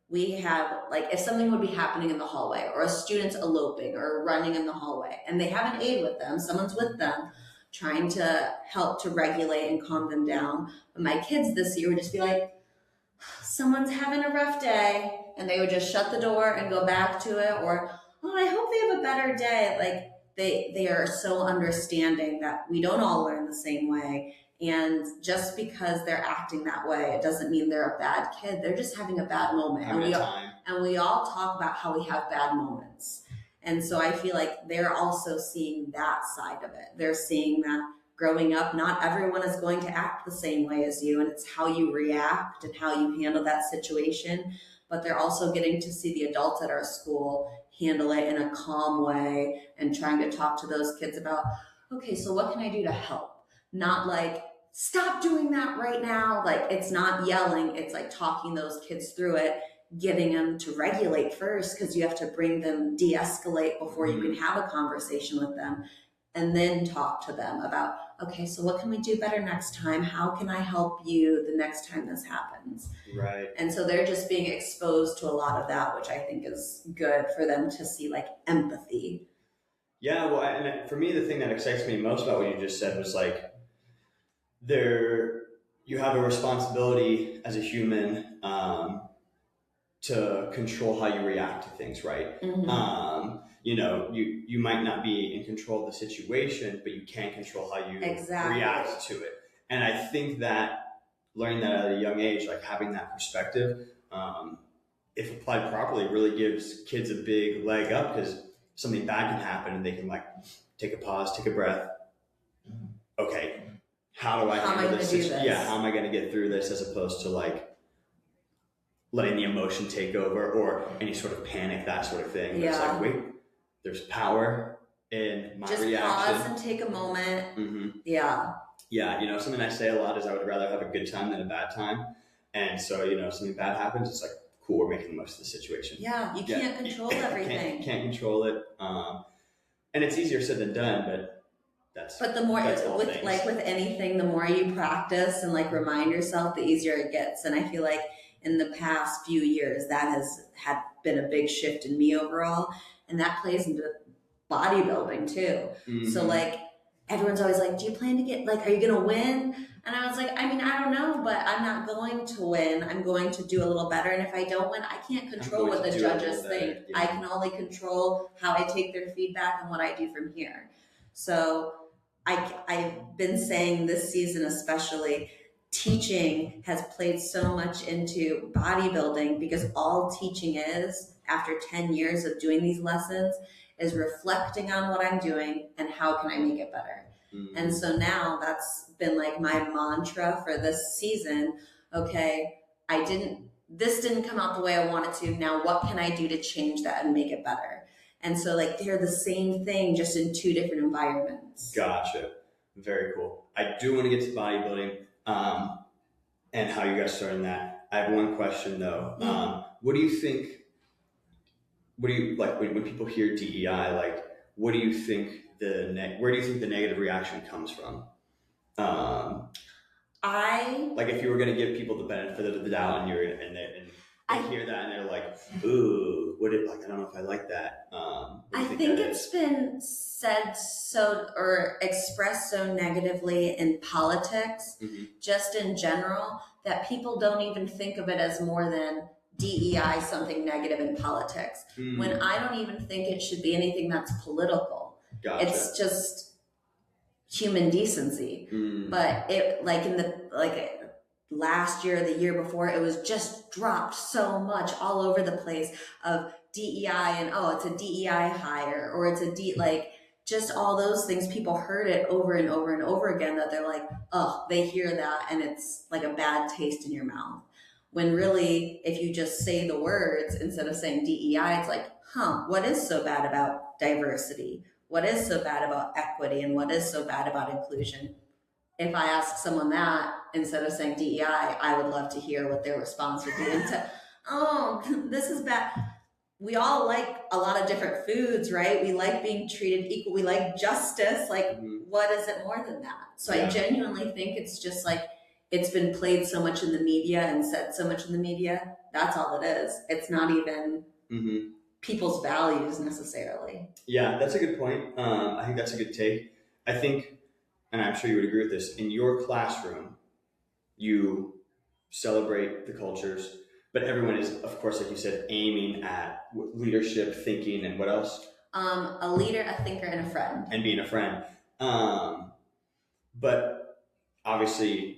we have, like if something would be happening in the hallway, or a student's eloping or running in the hallway and they have an aide with them, someone's with them, trying to help to regulate and calm them down. But my kids this year would just be like, someone's having a rough day, and they would just shut the door and go back to it. Or, oh, I hope they have a better day. Like they are so understanding that we don't all learn the same way. And just because they're acting that way, it doesn't mean they're a bad kid. They're just having a bad moment. And we all talk about how we have bad moments. And so I feel like they're also seeing that side of it. They're seeing that growing up, not everyone is going to act the same way as you, and it's how you react and how you handle that situation. But they're also getting to see the adults at our school handle it in a calm way and trying to talk to those kids about, okay, so what can I do to help? Not like, stop doing that right now. Like it's not yelling, it's like talking those kids through it, getting them to regulate first, because you have to bring them, de-escalate before you can have a conversation with them, and then talk to them about, okay, so what can we do better next time? How can I help you the next time this happens? Right. And so they're just being exposed to a lot of that, which I think is good for them to see, like empathy. Yeah, well, and for me, the thing that excites me most about what you just said was like, you have a responsibility as a human to control how you react to things, right? You know, you might not be in control of the situation, but you can control how you react to it. And I think that learning that at a young age, like having that perspective, if applied properly, really gives kids a big leg up, because something bad can happen and they can like take a pause, take a breath. Okay, how do I handle this? Yeah, how am I going to get through this, as opposed to like letting the emotion take over, or any sort of panic, that sort of thing. Yeah. It's like, wait, there's power in my reaction. Just pause and take a moment. Yeah. Yeah, you know, something I say a lot is I would rather have a good time than a bad time. And so, you know, if something bad happens, it's like, cool, we're making the most of the situation. Yeah, you can't control everything. Can't control it. And it's easier said than done, but But the more, with anything, the more you practice and like remind yourself, the easier it gets. And I feel like in the past few years, that has had been a big shift in me overall. And that plays into bodybuilding too. So like, everyone's always like, do you plan to get, like, are you going to win? And I was like, I mean, I don't know, but I'm not going to win. I'm going to do a little better. And if I don't win, I can't control what the judges think. Yeah. I can only control how I take their feedback and what I do from here. So I've been saying this season especially, teaching has played so much into bodybuilding, because all teaching is, after 10 years of doing these lessons, is reflecting on what I'm doing and how can I make it better. And so now that's been like my mantra for this season. Okay, this didn't come out the way I wanted to. Now what can I do to change that and make it better? And so like they're the same thing, just in two different environments. Gotcha. Very cool. I do want to get to bodybuilding and how you guys started that. I have one question though. What do you think, like when people hear DEI, like what do you think where do you think the negative reaction comes from? Like if you were going to give people the benefit of the doubt and they hear that and they're like, ooh, I don't know if I like that. I think it's been said or expressed so negatively in politics, just in general, that people don't even think of it as more than DEI, something negative in politics. When I don't even think it should be anything that's political. Gotcha. It's just human decency. But it last year, the year before, it was just dropped so much all over the place of DEI and it's a DEI hire, or it's just all those things. People heard it over and over and over again, that they're like, they hear that and it's like a bad taste in your mouth. When really, if you just say the words instead of saying DEI, it's like, what is so bad about diversity? What is so bad about equity? And what is so bad about inclusion? If I ask someone that instead of saying DEI, I would love to hear what their response would be. And say, this is bad. We all like a lot of different foods, right? We like being treated equal. We like justice. Like, what is it more than that? So I genuinely think it's just like, it's been played so much in the media and said so much in the media. That's all it is. It's not even people's values necessarily. Yeah, that's a good point. I think that's a good take. I think, and I'm sure you would agree with this, in your classroom, you celebrate the cultures, but everyone is, of course, like you said, aiming at leadership, thinking, and what else? A leader, a thinker, and a friend. And being a friend. But obviously,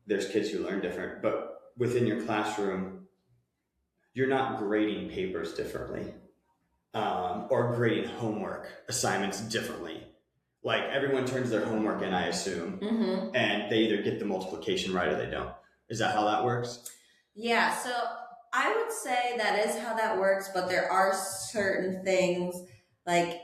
there's kids who learn different, but within your classroom, you're not grading papers differently or grading homework assignments differently. Like everyone turns their homework in, I assume, and they either get the multiplication right or they don't. Is that how that works? Yeah, so I would say that is how that works, but there are certain things like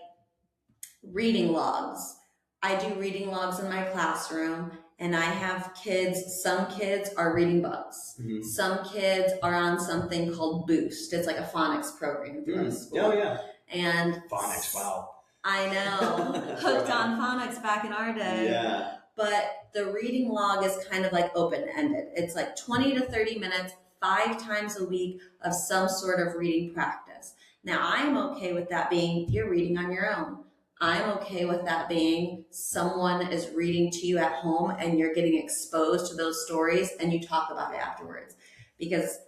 reading logs. I do reading logs in my classroom, and I have kids, some kids are reading books. Some kids are on something called Boost. It's like a phonics program through the school. Oh, yeah. And phonics, wow. I know, hooked on phonics back in our day. Yeah. But the reading log is kind of like open-ended. It's like 20 to 30 minutes, 5 times a week of some sort of reading practice. Now, I'm okay with that being you're reading on your own. I'm okay with that being someone is reading to you at home and you're getting exposed to those stories and you talk about it afterwards. Because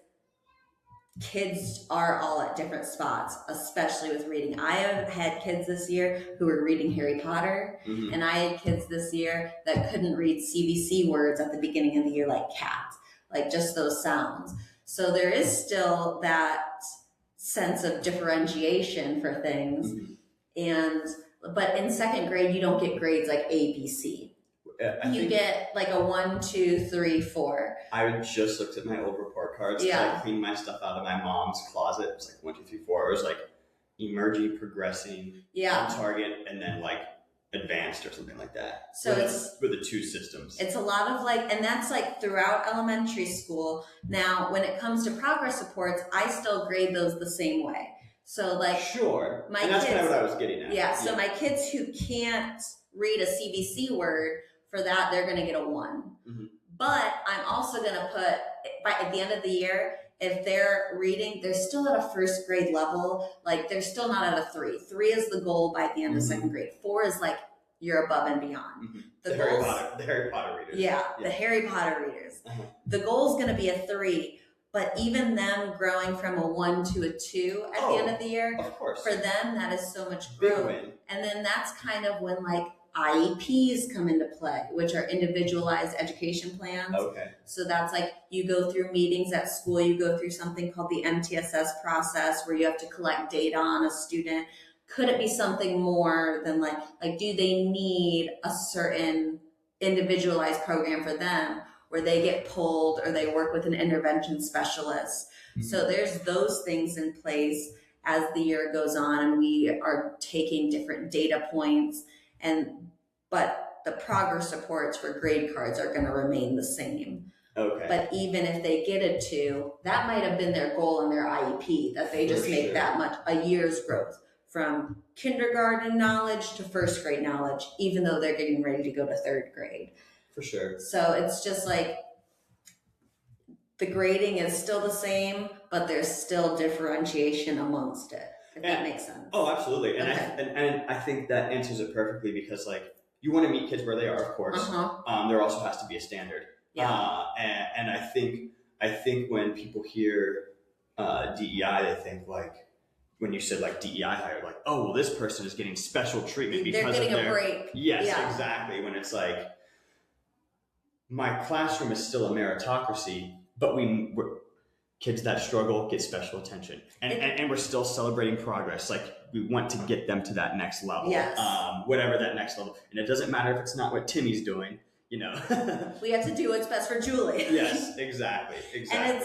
kids are all at different spots, especially with reading. I have had kids this year who were reading Harry Potter, and I had kids this year that couldn't read CBC words at the beginning of the year, like cat, like just those sounds. So there is still that sense of differentiation for things. But in second grade, you don't get grades like A, B, C. You get like a 1, 2, 3, 4. I just looked at my old report cards. I cleaned my stuff out of my mom's closet. It was like 1, 2, 3, 4. It was like emerging, progressing, on target, and then like advanced or something like that. So it's with the 2 systems. It's a lot of like, and that's like throughout elementary school. Now, when it comes to progress reports, I still grade those the same way. So like, sure, and that's kind of what I was getting at. Yeah. So my kids who can't read a CBC word, for that, they're going to get a 1. But I'm also going to put, at the end of the year, if they're reading, they're still at a first grade level. Like, they're still not at a 3. 3 is the goal by the end of second grade. 4 is like, you're above and beyond. The Harry Potter readers. Yeah, the Harry Potter readers. The goal is going to be a 3. But even them growing from a 1 to a 2 at the end of the year, of course, for them, that is so much Big growth. win. And then that's kind of when, like, IEPs come into play, which are individualized education plans. Okay. So that's like you go through meetings at school, you go through something called the MTSS process where you have to collect data on a student. Could it be something more than like do they need a certain individualized program for them where they get pulled or they work with an intervention specialist? Mm-hmm. So there's those things in place as the year goes on, and we are taking different data points, but the progress reports for grade cards are going to remain the same. Okay. But even if they get a 2, that might have been their goal in their IEP, that they just make that much, a year's growth from kindergarten knowledge to first grade knowledge, even though they're getting ready to go to 3rd grade. For sure. So it's just like the grading is still the same, but there's still differentiation amongst it, if that makes sense. Oh, absolutely. And, and I think that answers it perfectly because like you want to meet kids where they are, of course. There also has to be a standard. Yeah. And I think when people hear DEI, they think like, when you said like DEI hire, like, oh, well, this person is getting special treatment because they're getting of their a break. Yes, exactly. When it's like, my classroom is still a meritocracy, but we're kids that struggle get special attention, and we're still celebrating progress. Like we want to get them to that next level, yes. Whatever that next level, and it doesn't matter if it's not what Timmy's doing, you know. We have to do what's best for Julie. Yes, exactly. And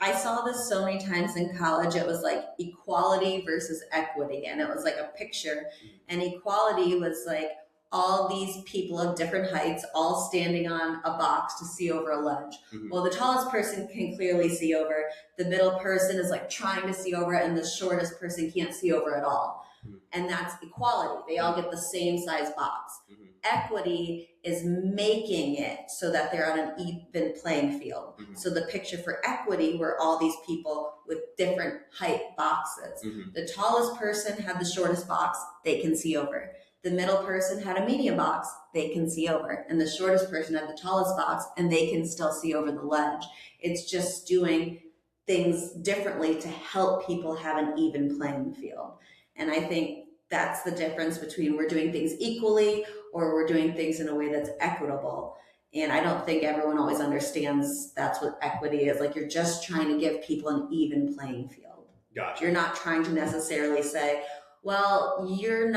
I saw this so many times in college. It was like equality versus equity, and it was like a picture, and equality was like all these people of different heights all standing on a box to see over a ledge. Mm-hmm. Well, the tallest person can clearly see over, the middle person is like trying to see over it, and the shortest person can't see over at all. Mm-hmm. And that's equality. They all get the same size box. Mm-hmm. Equity is making it so that they're on an even playing field. Mm-hmm. So the picture for equity were all these people with different height boxes. Mm-hmm. The tallest person had the shortest box, they can see over. The middle person had a medium box, they can see over. And the shortest person had the tallest box, and they can still see over the ledge. It's just doing things differently to help people have an even playing field. And I think that's the difference between we're doing things equally or we're doing things in a way that's equitable. And I don't think everyone always understands that's what equity is. Like, you're just trying to give people an even playing field. Gotcha. You're not trying to necessarily say, well, you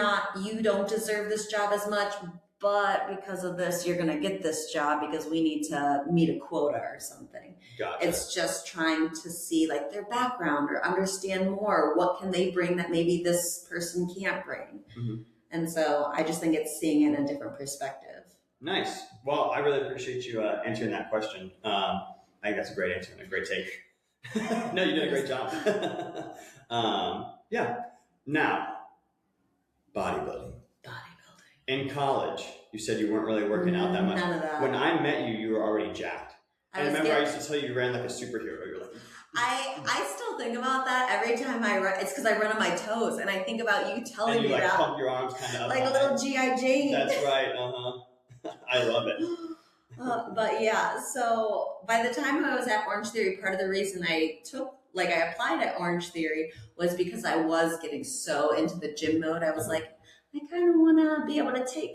don't deserve this job as much, but because of this, you're going to get this job because we need to meet a quota or something. Gotcha. It's just trying to see like their background or understand more. What can they bring that maybe this person can't bring? Mm-hmm. And so I just think it's seeing it in a different perspective. Nice. Well, I really appreciate you answering that question. I think that's a great answer and a great take. No, you did a great job. Yeah. Now, bodybuilding. In college, you said you weren't really working out that much. None of that. When I met you, you were already jacked. I remember I used to tell you ran like a superhero. You're like, I still think about that every time I run. It's because I run on my toes, and I think about you telling me that. And you like pump your arms kind of up. Like a little G.I. Jane. That's right. I love it. But yeah, so by the time I was at Orange Theory, part of the reason I applied at Orange Theory was because I was getting so into the gym mode. I was like, I kind of want to be able to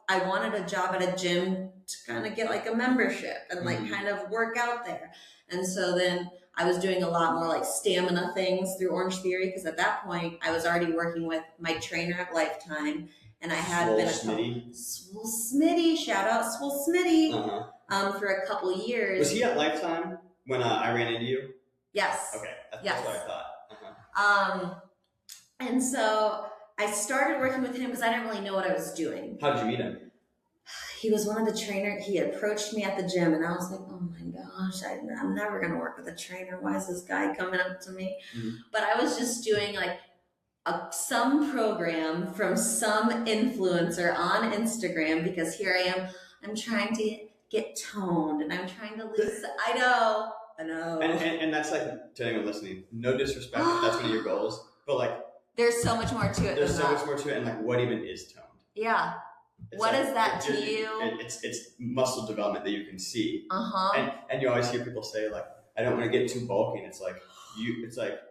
I wanted a job at a gym to kind of get like a membership and like kind of work out there. And so then I was doing a lot more like stamina things through Orange Theory, because at that point I was already working with my trainer at Lifetime, and I had Swole Smitty, shout out Swole Smitty, for a couple years. Was he at Lifetime when I ran into you? Yes. Okay, that's what I thought. And so I started working with him because I didn't really know what I was doing. How did you meet him? He was one of the trainers. He approached me at the gym, and I was like, oh my gosh, I'm never going to work with a trainer. Why is this guy coming up to me? Mm-hmm. But I was just doing like some program from some influencer on Instagram, because here I am. I'm trying to get toned, and I'm trying to lose. I know. And that's like, to anyone listening, no disrespect if that's one of your goals, but like, there's so much more to it. There's so much more to it, and like, what even is toned? Yeah. What is that to you? It's muscle development that you can see. And you always hear people say like, I don't want to get too bulky. And it's like,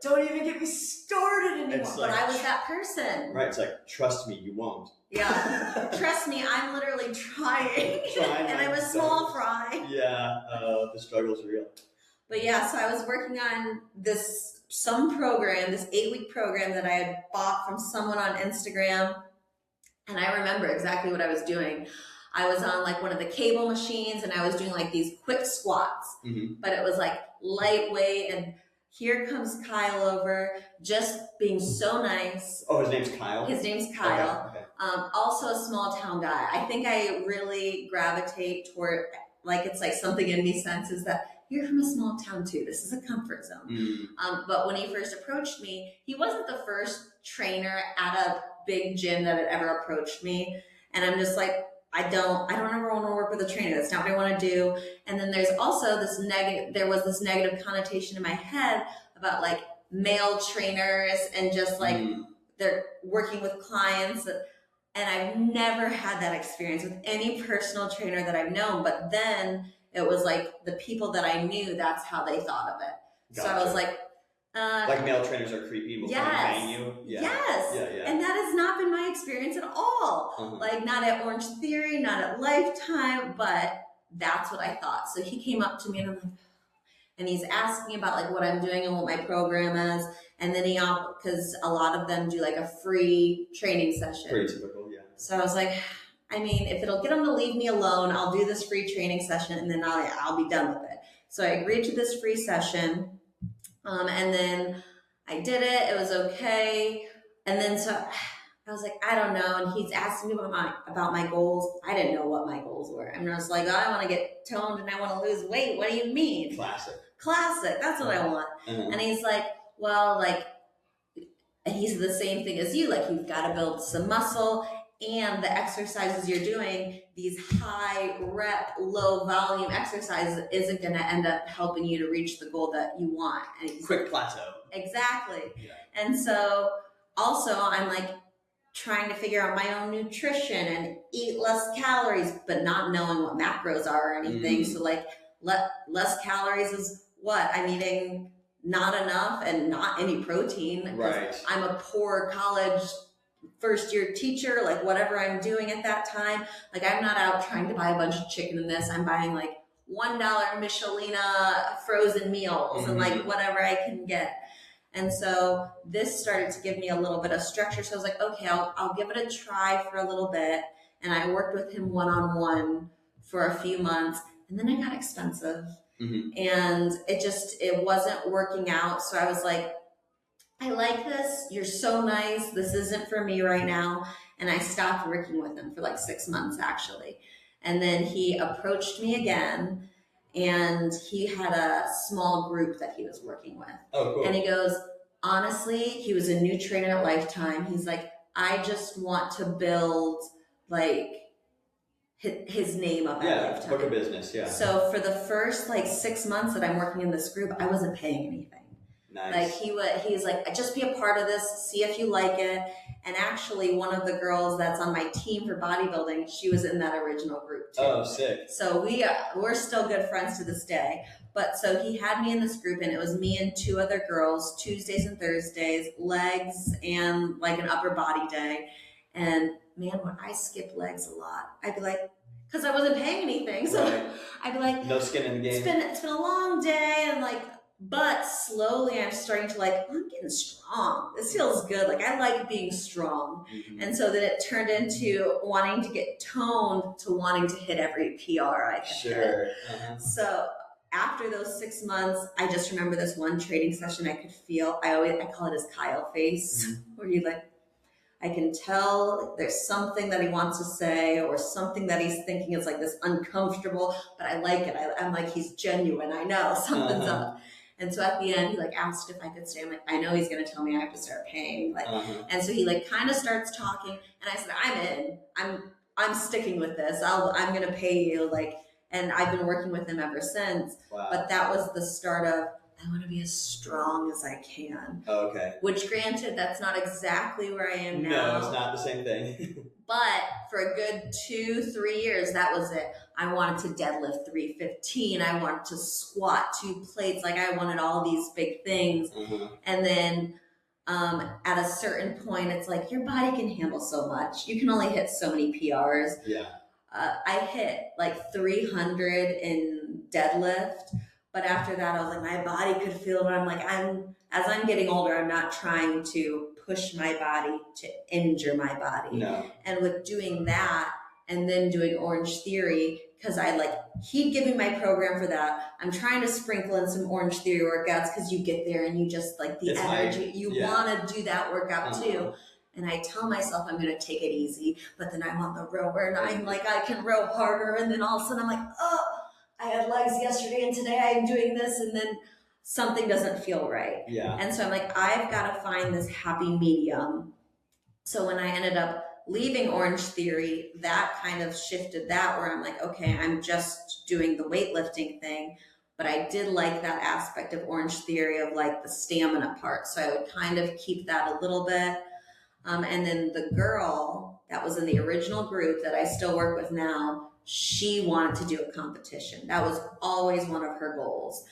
don't even get me started anymore. It's But like, I was that person. right. It's like, trust me, you won't. Yeah. Trust me, I'm literally trying. And I'm a small fry. Yeah. The struggle's real. But yeah, so I was working on this 8-week program that I had bought from someone on Instagram. And I remember exactly what I was doing. I was on like one of the cable machines and I was doing like these quick squats, but it was like lightweight. And here comes Kyle over, just being so nice. Oh, his name's Kyle? His name's Kyle. Okay. Also a small town guy. I think I really gravitate toward, like, it's like something in me senses that you're from a small town too. This is a comfort zone. But when he first approached me, he wasn't the first trainer at a big gym that had ever approached me. And I'm just like, I don't ever want to work with a trainer. That's not what I want to do. And then there's also this negative connotation in my head about like male trainers and just like they're working with clients. And I've never had that experience with any personal trainer that I've known. But then it was like the people that I knew, that's how they thought of it. Gotcha. So I was like, male trainers are creepy before they bang you? Yeah. Yes. Yeah. And that has not been my experience at all. Like not at Orange Theory, not at Lifetime, but that's what I thought. So he came up to me and I'm like, and he's asking about like what I'm doing and what my program is. And then because a lot of them do like a free training session. Pretty typical, yeah. So I was like, I mean, if it'll get him to leave me alone, I'll do this free training session and then I'll be done with it. So I agreed to this free session. And then I did it. It was okay. And then so I was like, I don't know. And he's asking me about my goals. I didn't know what my goals were. I'm just like, oh, I want to get toned and I want to lose weight. What do you mean? Classic. That's what I want. And he's like, well, like, and he's the same thing as you. Like, you've got to build some muscle. And the exercises you're doing, these high rep, low volume exercises, isn't going to end up helping you to reach the goal that you want. And quick plateau. Exactly. Yeah. And so also I'm like trying to figure out my own nutrition and eat less calories, but not knowing what macros are or anything. So like less calories is what? I'm eating not enough and not any protein. Right. I'm a poor college first year teacher, like whatever I'm doing at that time. Like I'm not out trying to buy a bunch of chicken in this. I'm buying like $1 Michelina frozen meals and like whatever I can get. And so this started to give me a little bit of structure. So I was like, okay, I'll give it a try for a little bit. And I worked with him one-on-one for a few months and then it got expensive and it wasn't working out. So I was like, I like this. You're so nice. This isn't for me right now. And I stopped working with him for like 6 months actually. And then he approached me again and he had a small group that he was working with. Oh, cool. And he goes, honestly, he was a new trainer at Lifetime. He's like, I just want to build like his name up at Lifetime. Book a business, yeah. So for the first like 6 months that I'm working in this group, I wasn't paying anything. Nice. Like he's like, just be a part of this, see if you like it. And actually one of the girls that's on my team for bodybuilding, she was in that original group too. Oh, sick. So we're still good friends to this day. But so he had me in this group and it was me and 2 other girls, Tuesdays and Thursdays, legs and like an upper body day. And man, when I skip legs a lot, I'd be like, because I wasn't paying anything. So I'd be like, no skin in the game. It's been a long day and like, but slowly I'm starting to like, I'm getting strong. This feels good. Like I like being strong. And so then it turned into wanting to get toned to wanting to hit every PR I could hit. So after those 6 months, I just remember this one training session I could feel. I call it his Kyle face, where you like, I can tell there's something that he wants to say or something that he's thinking is like this uncomfortable, but I like it. I'm like, he's genuine. I know something's up. And so at the end, he like asked if I could stay. I'm like, I know he's going to tell me I have to start paying. Like, and so he like kind of starts talking and I said, I'm in, I'm sticking with this. I'm going to pay you. Like, and I've been working with him ever since. Wow. But that was the start of, I want to be as strong as I can. Oh, okay. Which, granted, that's not exactly where I am now. No, it's not the same thing. But for a good 2-3 years, that was it. I wanted to deadlift 315. I wanted to squat 2 plates. Like, I wanted all these big things. And then at a certain point, it's like, your body can handle so much. You can only hit so many PRs. Yeah. I hit like 300 in deadlift. But after that, I was like, my body could feel it. But I'm like, as I'm getting older, I'm not trying to push my body to injure my body. No. And with doing that and then doing Orange Theory, because he'd give me my program for that. I'm trying to sprinkle in some Orange Theory workouts because you get there and you just like the energy. You want to do that workout too. And I tell myself I'm going to take it easy, but then I'm on the rower and I'm like, I can row harder. And then all of a sudden I'm like, oh, I had legs yesterday and today I'm doing this. And then something doesn't feel right. Yeah. And so I'm like, I've got to find this happy medium. So when I ended up leaving Orange Theory, that kind of shifted that where I'm like, okay, I'm just doing the weightlifting thing. But I did like that aspect of Orange Theory of like the stamina part. So I would kind of keep that a little bit. And then the girl that was in the original group that I still work with now, she wanted to do a competition. That was always one of her goals.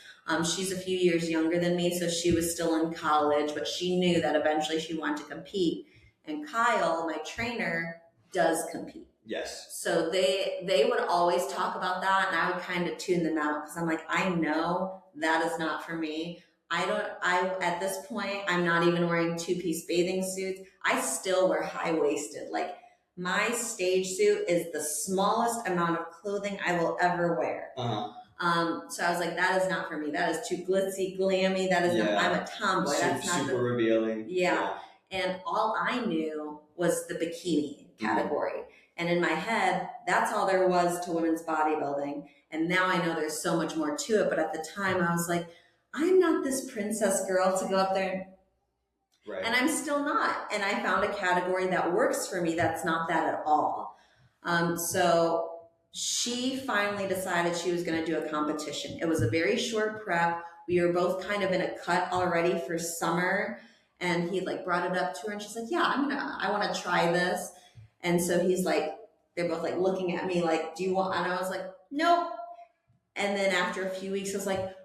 She's a few years younger than me, so she was still in college, but she knew that eventually she wanted to compete. And Kyle, my trainer, does compete. Yes. So they would always talk about that, and I would kind of tune them out because I'm like, I know that is not for me. At this point, I'm not even wearing 2-piece bathing suits. I still wear high-waisted. Like, my stage suit is the smallest amount of clothing I will ever wear. So I was like, that is not for me. That is too glitzy, glammy. That is not, I'm a tomboy. That's not super revealing. Yeah. And all I knew was the bikini category. And in my head, that's all there was to women's bodybuilding. And now I know there's so much more to it. But at the time I was like, I'm not this princess girl to go up there. Right. And I'm still not. And I found a category that works for me that's not that at all. So she finally decided she was going to do a competition. It was a very short prep. We were both kind of in a cut already for summer. And he like brought it up to her and she's like, yeah, I want to try this. And so he's like, they're both like looking at me like, do you want, and I was like, nope. And then after a few weeks, I was like,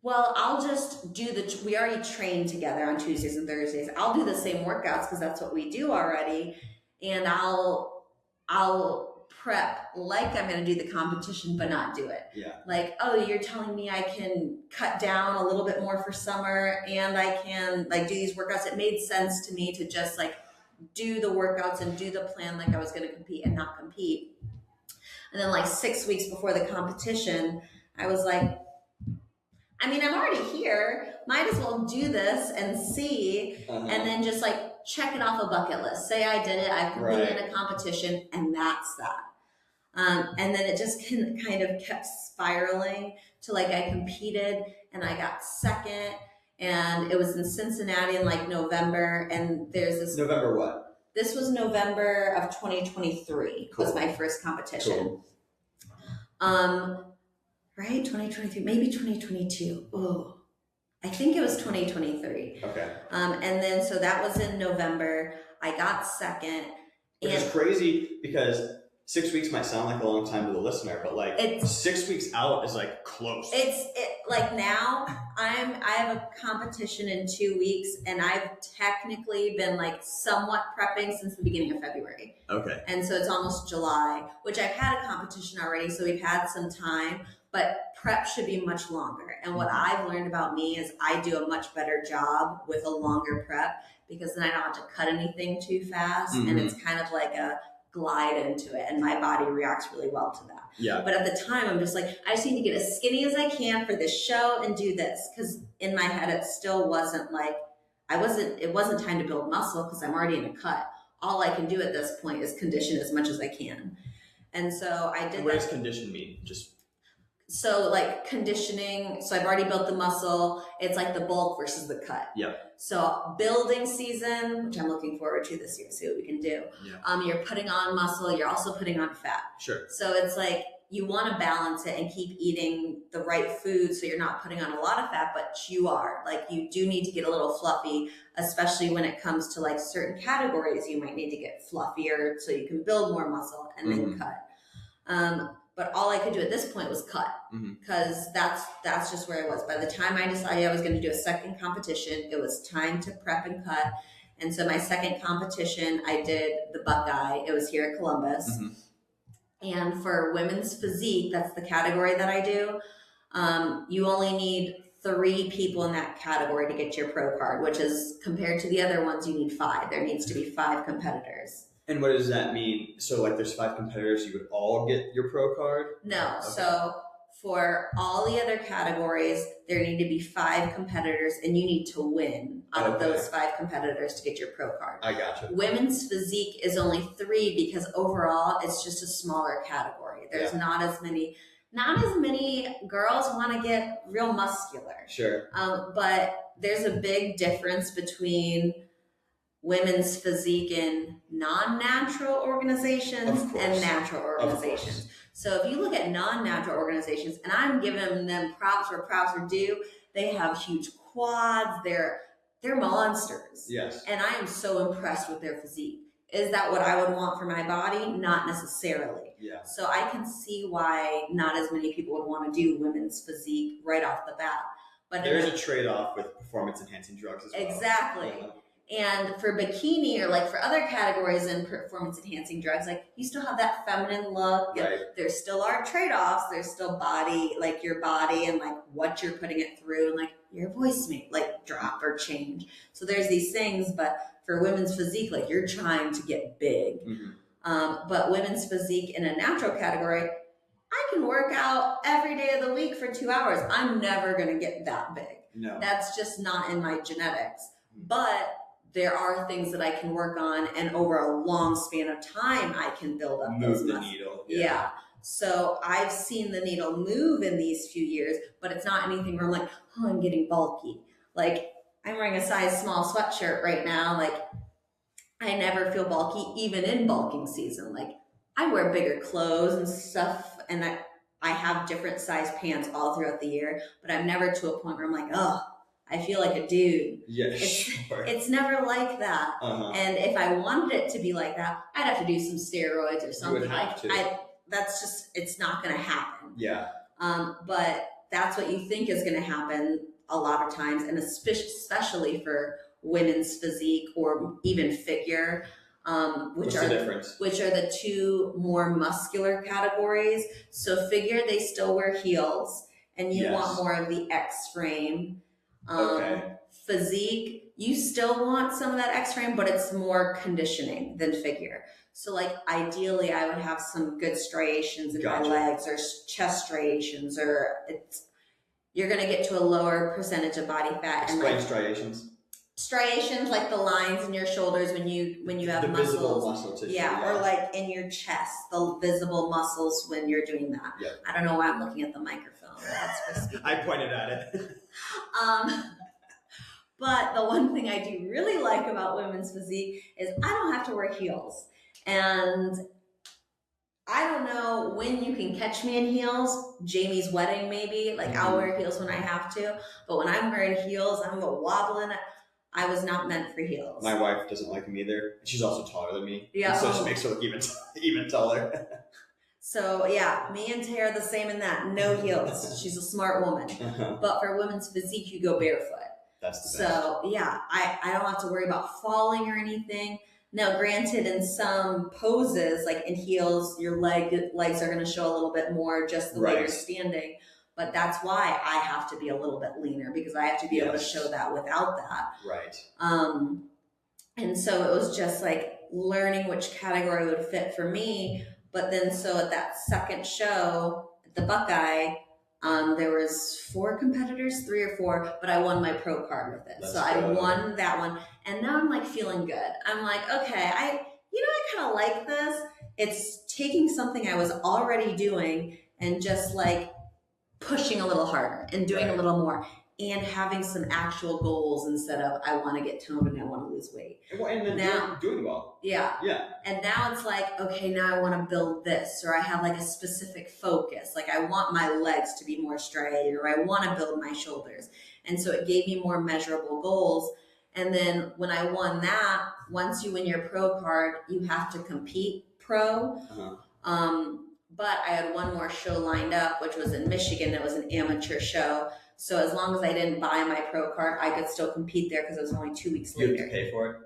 well, I'll just do we already train together on Tuesdays and Thursdays. I'll do the same workouts because that's what we do already. And I'll prep like I'm going to do the competition, but not do it. Yeah. Like, oh, you're telling me I can cut down a little bit more for summer and I can like do these workouts. It made sense to me to just like do the workouts and do the plan like I was going to compete and not compete. And then like 6 weeks before the competition, I was like, I mean, I'm already here. Might as well do this and see, and then just like check it off a bucket list. Say I did it. I've competed in a competition, and that's that. And then it just kind of kept spiraling to like I competed and I got second, and it was in Cincinnati in like November. And there's this November what? This was November of 2023. Cool. Was my first competition. Cool. Right? 2023, maybe 2022. Oh, I think it was 2023. Okay. And then, so that was in November. I got second. Which is crazy because 6 weeks might sound like a long time to the listener, but like 6 weeks out is like close. Like now I have a competition in 2 weeks and I've technically been like somewhat prepping since the beginning of February. Okay. And so it's almost July, which I've had a competition already. So we've had some time, but prep should be much longer. And what I've learned about me is I do a much better job with a longer prep because then I don't have to cut anything too fast. And it's kind of like a glide into it, and my body reacts really well to that. Yeah. But at the time, I'm just like, I just need to get as skinny as I can for this show and do this, because in my head, it still wasn't like it wasn't time to build muscle because I'm already in a cut. All I can do at this point is condition as much as I can, and so I did. What does condition mean? So like conditioning, so I've already built the muscle. It's like the bulk versus the cut. Yeah. So building season, which I'm looking forward to this year, see what we can do. Yeah. You're putting on muscle. You're also putting on fat. Sure. So it's like you want to balance it and keep eating the right food so you're not putting on a lot of fat, but you are. Like, you do need to get a little fluffy, especially when it comes to like certain categories. You might need to get fluffier so you can build more muscle and then cut. But all I could do at this point was cut, because that's just where I was. By the time I decided I was going to do a second competition, it was time to prep and cut. And so my second competition, I did the Buckeye. It was here at Columbus. And for women's physique, that's the category that I do. You only need 3 people in that category to get your pro card, which is, compared to the other ones, you need 5. There needs to be 5 competitors. And what does that mean? So like there's 5 competitors, you would all get your pro card? No. Okay. So for all the other categories, there need to be 5 competitors, and you need to win out of those 5 competitors to get your pro card. I gotcha. Women's physique is only 3 because overall it's just a smaller category. There's not as many girls want to get real muscular. Sure. But there's a big difference between women's physique in non-natural organizations and natural organizations. So if you look at non-natural organizations, and I'm giving them props where props are due, they have huge quads, they're monsters. Yes. And I am so impressed with their physique. Is that what I would want for my body? Not necessarily. Yeah. So I can see why not as many people would want to do women's physique right off the bat. But there's a trade-off with performance-enhancing drugs as well. Exactly. And for bikini, or like for other categories in performance-enhancing drugs, like, you still have that feminine look. Right. There still are trade-offs. There's still body, like your body and like what you're putting it through, and like your voice may like drop or change. So there's these things, but for women's physique, like, you're trying to get big. But women's physique in a natural category, I can work out every day of the week for 2 hours. I'm never going to get that big. No. That's just not in my genetics. But there are things that I can work on, and over a long span of time, I can build up those muscles. Move the needle. Yeah. So I've seen the needle move in these few years, but it's not anything where I'm like, oh, I'm getting bulky. Like, I'm wearing a size small sweatshirt right now. Like, I never feel bulky, even in bulking season. Like, I wear bigger clothes and stuff, and I have different size pants all throughout the year, but I'm never to a point where I'm like, oh, I feel like a dude. Yeah, sure. It's never like that. And if I wanted it to be like that, I'd have to do some steroids or something. You would have to. That's just, it's not going to happen. Yeah. But that's what you think is going to happen a lot of times, and especially for women's physique or even figure. Which are the 2 more muscular categories. So figure, they still wear heels, and you want more of the X frame. Physique, you still want some of that X frame, but it's more conditioning than figure. So like, ideally I would have some good striations in my legs, or chest striations, or you're going to get to a lower percentage of body fat. Explain and striations. Striations, like the lines in your shoulders when you have the muscles. Visible muscle tissue. Yeah, or like in your chest, the visible muscles when you're doing that. Yeah. I don't know why I'm looking at the microphone. That's for speaking. I pointed at it. But the one thing I do really like about women's physique is I don't have to wear heels. And I don't know when you can catch me in heels. Jamie's wedding, maybe. Like, I'll wear heels when I have to. But when I'm wearing heels, I'm wobbling. I was not meant for heels. My wife doesn't like them either. She's also taller than me. Yeah. So she makes her look even taller. So yeah, me and Tara are the same in that. No heels. She's a smart woman. But for women's physique, you go barefoot. That's the best. So yeah, I don't have to worry about falling or anything. Now, granted, in some poses, like in heels, your legs are going to show a little bit more just the way you're standing. But that's why I have to be a little bit leaner, because I have to be able to show that without that. Right. And so it was just like learning which category would fit for me. But then, so at that second show, at the Buckeye, there was 4 competitors, 3 or 4, but I won my pro card with it. I won that one, and now I'm like feeling good. I'm like, okay, I kind of like this. It's taking something I was already doing and just like pushing a little harder and doing a little more. and having some actual goals instead of I want to get toned and I want to lose weight. And then now, doing well. Yeah. Yeah. And now it's like, okay, now I want to build this, or I have like a specific focus. Like I want my legs to be more striated, or I want to build my shoulders. And so it gave me more measurable goals. And then when I won that, once you win your pro card, you have to compete pro. But I had one more show lined up, which was in Michigan. It was an amateur show. So as long as I didn't buy my pro card, I could still compete there because it was only 2 weeks later. You have to pay for it?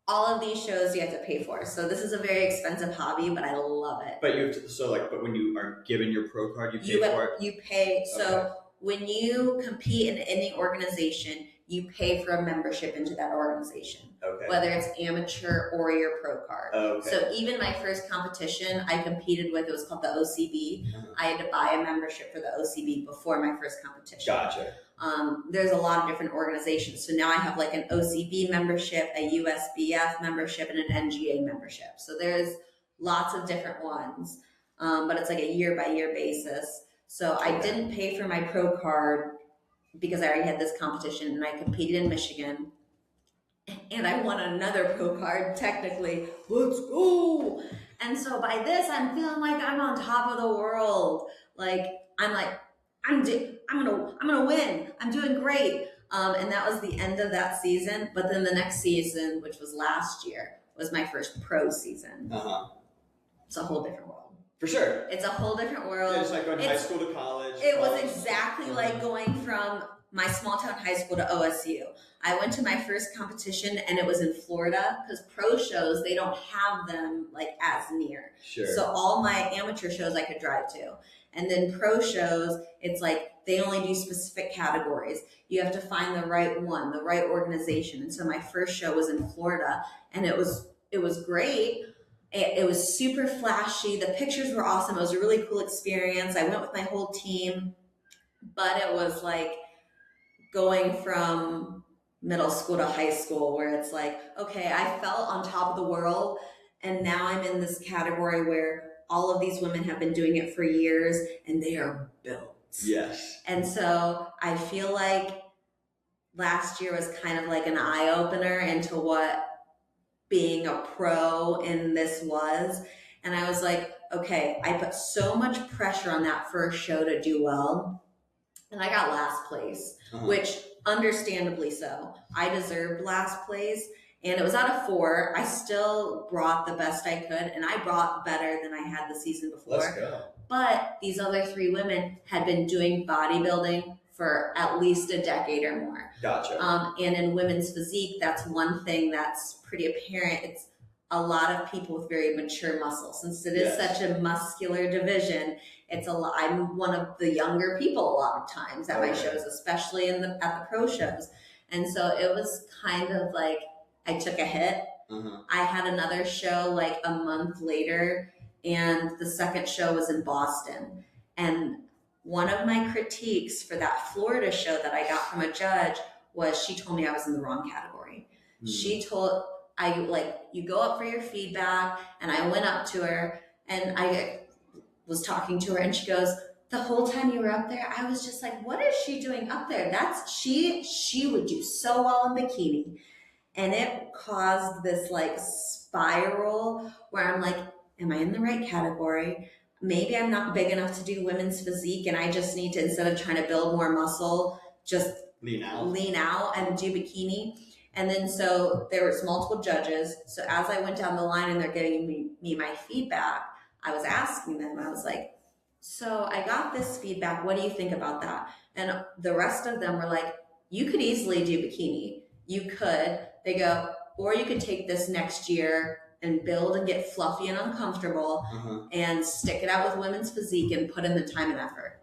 All of these shows you have to pay for. So this is a very expensive hobby, but I love it. But you have to, but when you are given your pro card, you pay for it? You pay. So when you compete in any organization, you pay for a membership into that organization. Okay. Whether it's amateur or your pro card. Okay. So even my first competition I competed with, it was called the OCB. I had to buy a membership for the OCB before my first competition. Gotcha. There's a lot of different organizations. So now I have like an OCB membership, a USBF membership, and an NGA membership. So there's lots of different ones, but it's like a year-by-year basis. So I didn't pay for my pro card because I already had this competition, and I competed in Michigan. And I won another pro card, technically. Let's go! And so by this, I'm feeling like I'm on top of the world. I'm gonna win. I'm doing great. And that was the end of that season. But then the next season, which was last year, was my first pro season. It's a whole different world. For sure. It's a whole different world. It's like going high school to college. It was exactly like going from my small town high school to OSU. I went to my first competition and it was in Florida because pro shows, they don't have them like as near. Sure. So all my amateur shows I could drive to. And then pro shows, it's like they only do specific categories. You have to find the right one, the right organization. And so my first show was in Florida and it was great. It was super flashy. The pictures were awesome. It was a really cool experience. I went with my whole team, but it was like going from middle school to high school where it's like, okay, I felt on top of the world and now I'm in this category where all of these women have been doing it for years and they are built. Yes. And so I feel like last year was kind of like an eye-opener into what being a pro in this was. And I was like, okay, I put so much pressure on that first show to do well. And I got last place, which understandably so. I deserved last place. And it was out of 4. I still brought the best I could. And I brought better than I had the season before. Let's go. But these other 3 women had been doing bodybuilding for at least a decade or more. Gotcha. And in women's physique, that's one thing that's pretty apparent. It's a lot of people with very mature muscles. Since it is such a muscular division, it's a lot. I'm one of the younger people a lot of times at my shows, especially at the pro shows. And so it was kind of like I took a hit. I had another show like a month later, and the second show was in Boston. And one of my critiques for that Florida show that I got from a judge was she told me I was in the wrong category. She told, you go up for your feedback, and I went up to her and I was talking to her and she goes, the whole time you were up there, I was just like, what is she doing up there? She would do so well in bikini. And it caused this like spiral where I'm like, am I in the right category? Maybe I'm not big enough to do women's physique and I just need to, instead of trying to build more muscle, just lean out and do bikini. And then so there was multiple judges. So as I went down the line and they're giving me my feedback, I was asking them, I was like, so I got this feedback. What do you think about that? And the rest of them were like, you could easily do bikini. You could. They go, or you could take this next year and build and get fluffy and uncomfortable and stick it out with women's physique and put in the time and effort.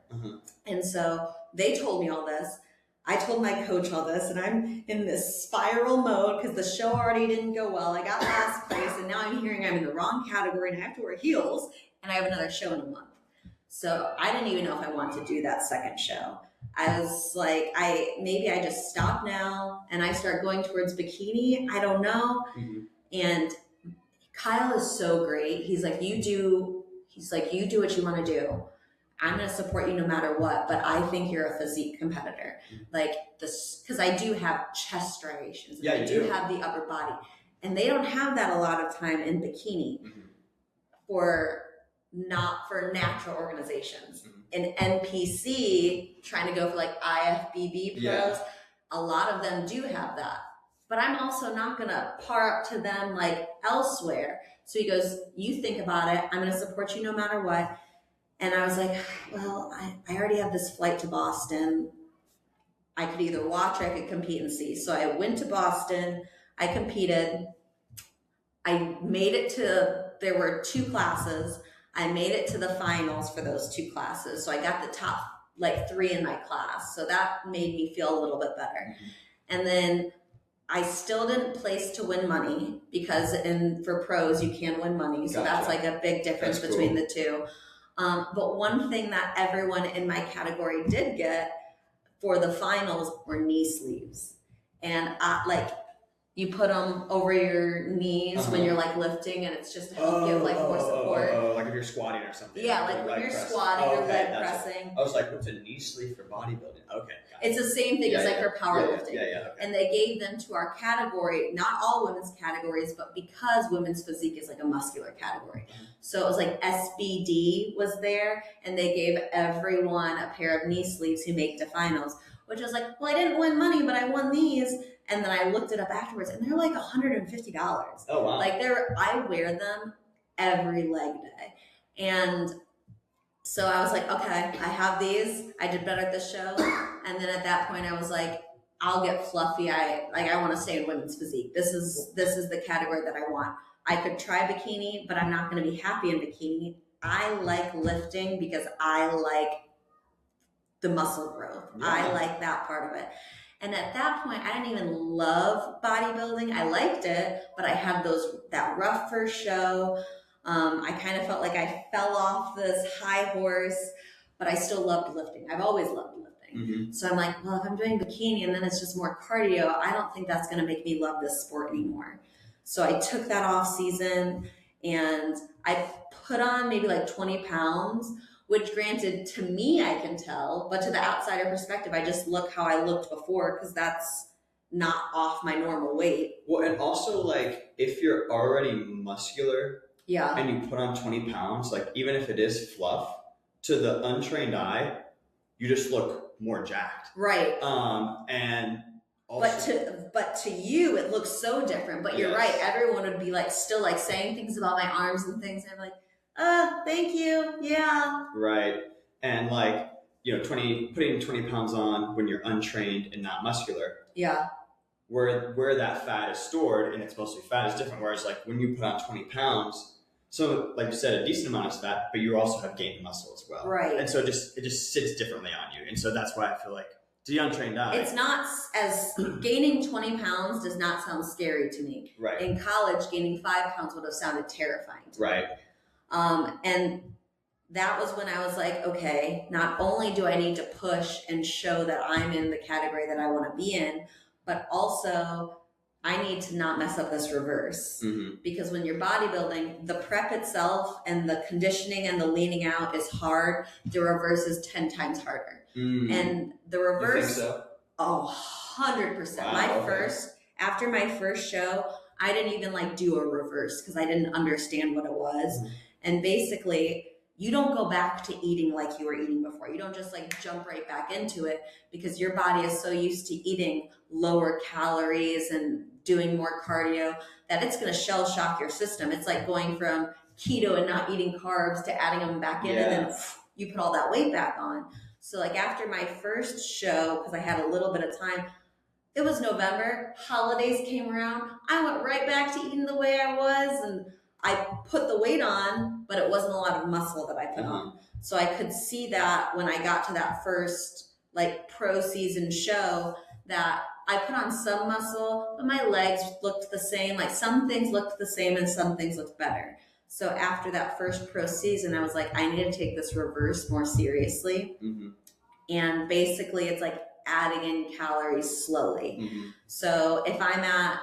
And so they told me all this. I told my coach all this, and I'm in this spiral mode because the show already didn't go well. I got last place, and now I'm hearing I'm in the wrong category, and I have to wear heels, and I have another show in a month. So I didn't even know if I wanted to do that second show. I was like, maybe I just stop now, and I start going towards bikini. I don't know. And Kyle is so great. He's like, you do what you want to do. I'm going to support you no matter what, but I think you're a physique competitor. Like this, because I do have chest striations. Yeah, I do have the upper body. And they don't have that a lot of time in bikini for natural organizations. In NPC, trying to go for like IFBB pros, a lot of them do have that. But I'm also not going to par up to them like elsewhere. So he goes, you think about it. I'm going to support you no matter what. And I was like, well, I already have this flight to Boston. I could either watch or I could compete and see. So I went to Boston. I competed. I made it there were 2 classes. I made it to the finals for those 2 classes. So I got the top like 3 in my class. So that made me feel a little bit better. And then I still didn't place to win money because for pros, you can win money. So that's like a big difference between the 2. But one thing that everyone in my category did get for the finals were knee sleeves. And you put them over your knees when you're like lifting, and it's just to help give like more support. Like if you're squatting or something. Yeah, like when you're squatting or leg pressing. I was like, what's a knee sleeve for bodybuilding? Okay. It's the same thing as like for powerlifting. Okay. And they gave them to our category, not all women's categories, but because women's physique is like a muscular category. So it was like SBD was there, and they gave everyone a pair of knee sleeves who make the finals, which was like, well, I didn't win money, but I won these. And then I looked it up afterwards, and they're like $150. Oh, wow. Like I wear them every leg day. And so I was like, okay, I have these. I did better at this show. And then at that point I was like, I'll get fluffy. I want to stay in women's physique. This is the category that I want. I could try bikini, but I'm not going to be happy in bikini. I like lifting because I like the muscle growth. I like that part of it. And at that point, I didn't even love bodybuilding. I liked it, but I had that rough first show. I kind of felt like I fell off this high horse, but I still loved lifting. I've always loved lifting. So I'm like, well, if I'm doing bikini and then it's just more cardio, I don't think that's going to make me love this sport anymore. So I took that off season and I put on maybe like 20 pounds, which granted to me, I can tell, but to the outsider perspective, I just look how I looked before because that's not off my normal weight. Well, and also like if you're already muscular and you put on 20 pounds, like even if it is fluff, to the untrained eye, you just look more jacked. Right. And also, but to you, it looks so different. But you're right. Everyone would be like still like saying things about my arms and things. And I'm like, thank you. Yeah. Right. And like, putting 20 pounds on when you're untrained and not muscular. Yeah. Where that fat is stored and it's mostly fat is different. Whereas like when you put on 20 pounds, so like you said, a decent amount of fat, but you also have gained muscle as well. Right. And so it just sits differently on you. And so that's why I feel like to the untrained eye. It's not as gaining 20 pounds does not sound scary to me. Right. In college, gaining 5 pounds would have sounded terrifying to me. Right. And that was when I was like, okay, not only do I need to push and show that I'm in the category that I want to be in, but also I need to not mess up this reverse. Because when you're bodybuilding, the prep itself and the conditioning and the leaning out is hard. The reverse is 10 times harder. And the reverse, you think so? 100%. Wow, After my first show, I didn't even like do a reverse because I didn't understand what it was. And basically, you don't go back to eating like you were eating before. You don't just like jump right back into it because your body is so used to eating lower calories and doing more cardio that it's going to shell shock your system. It's like going from keto and not eating carbs to adding them back in and then you put all that weight back on. So like after my first show, because I had a little bit of time, it was November, holidays came around. I went right back to eating the way I was and I put the weight on, but it wasn't a lot of muscle that I put on. So I could see that when I got to that first like pro season show that I put on some muscle, but my legs looked the same. Like some things looked the same and some things looked better. So after that first pro season, I was like, I need to take this reverse more seriously. And basically it's like adding in calories slowly. So if I'm at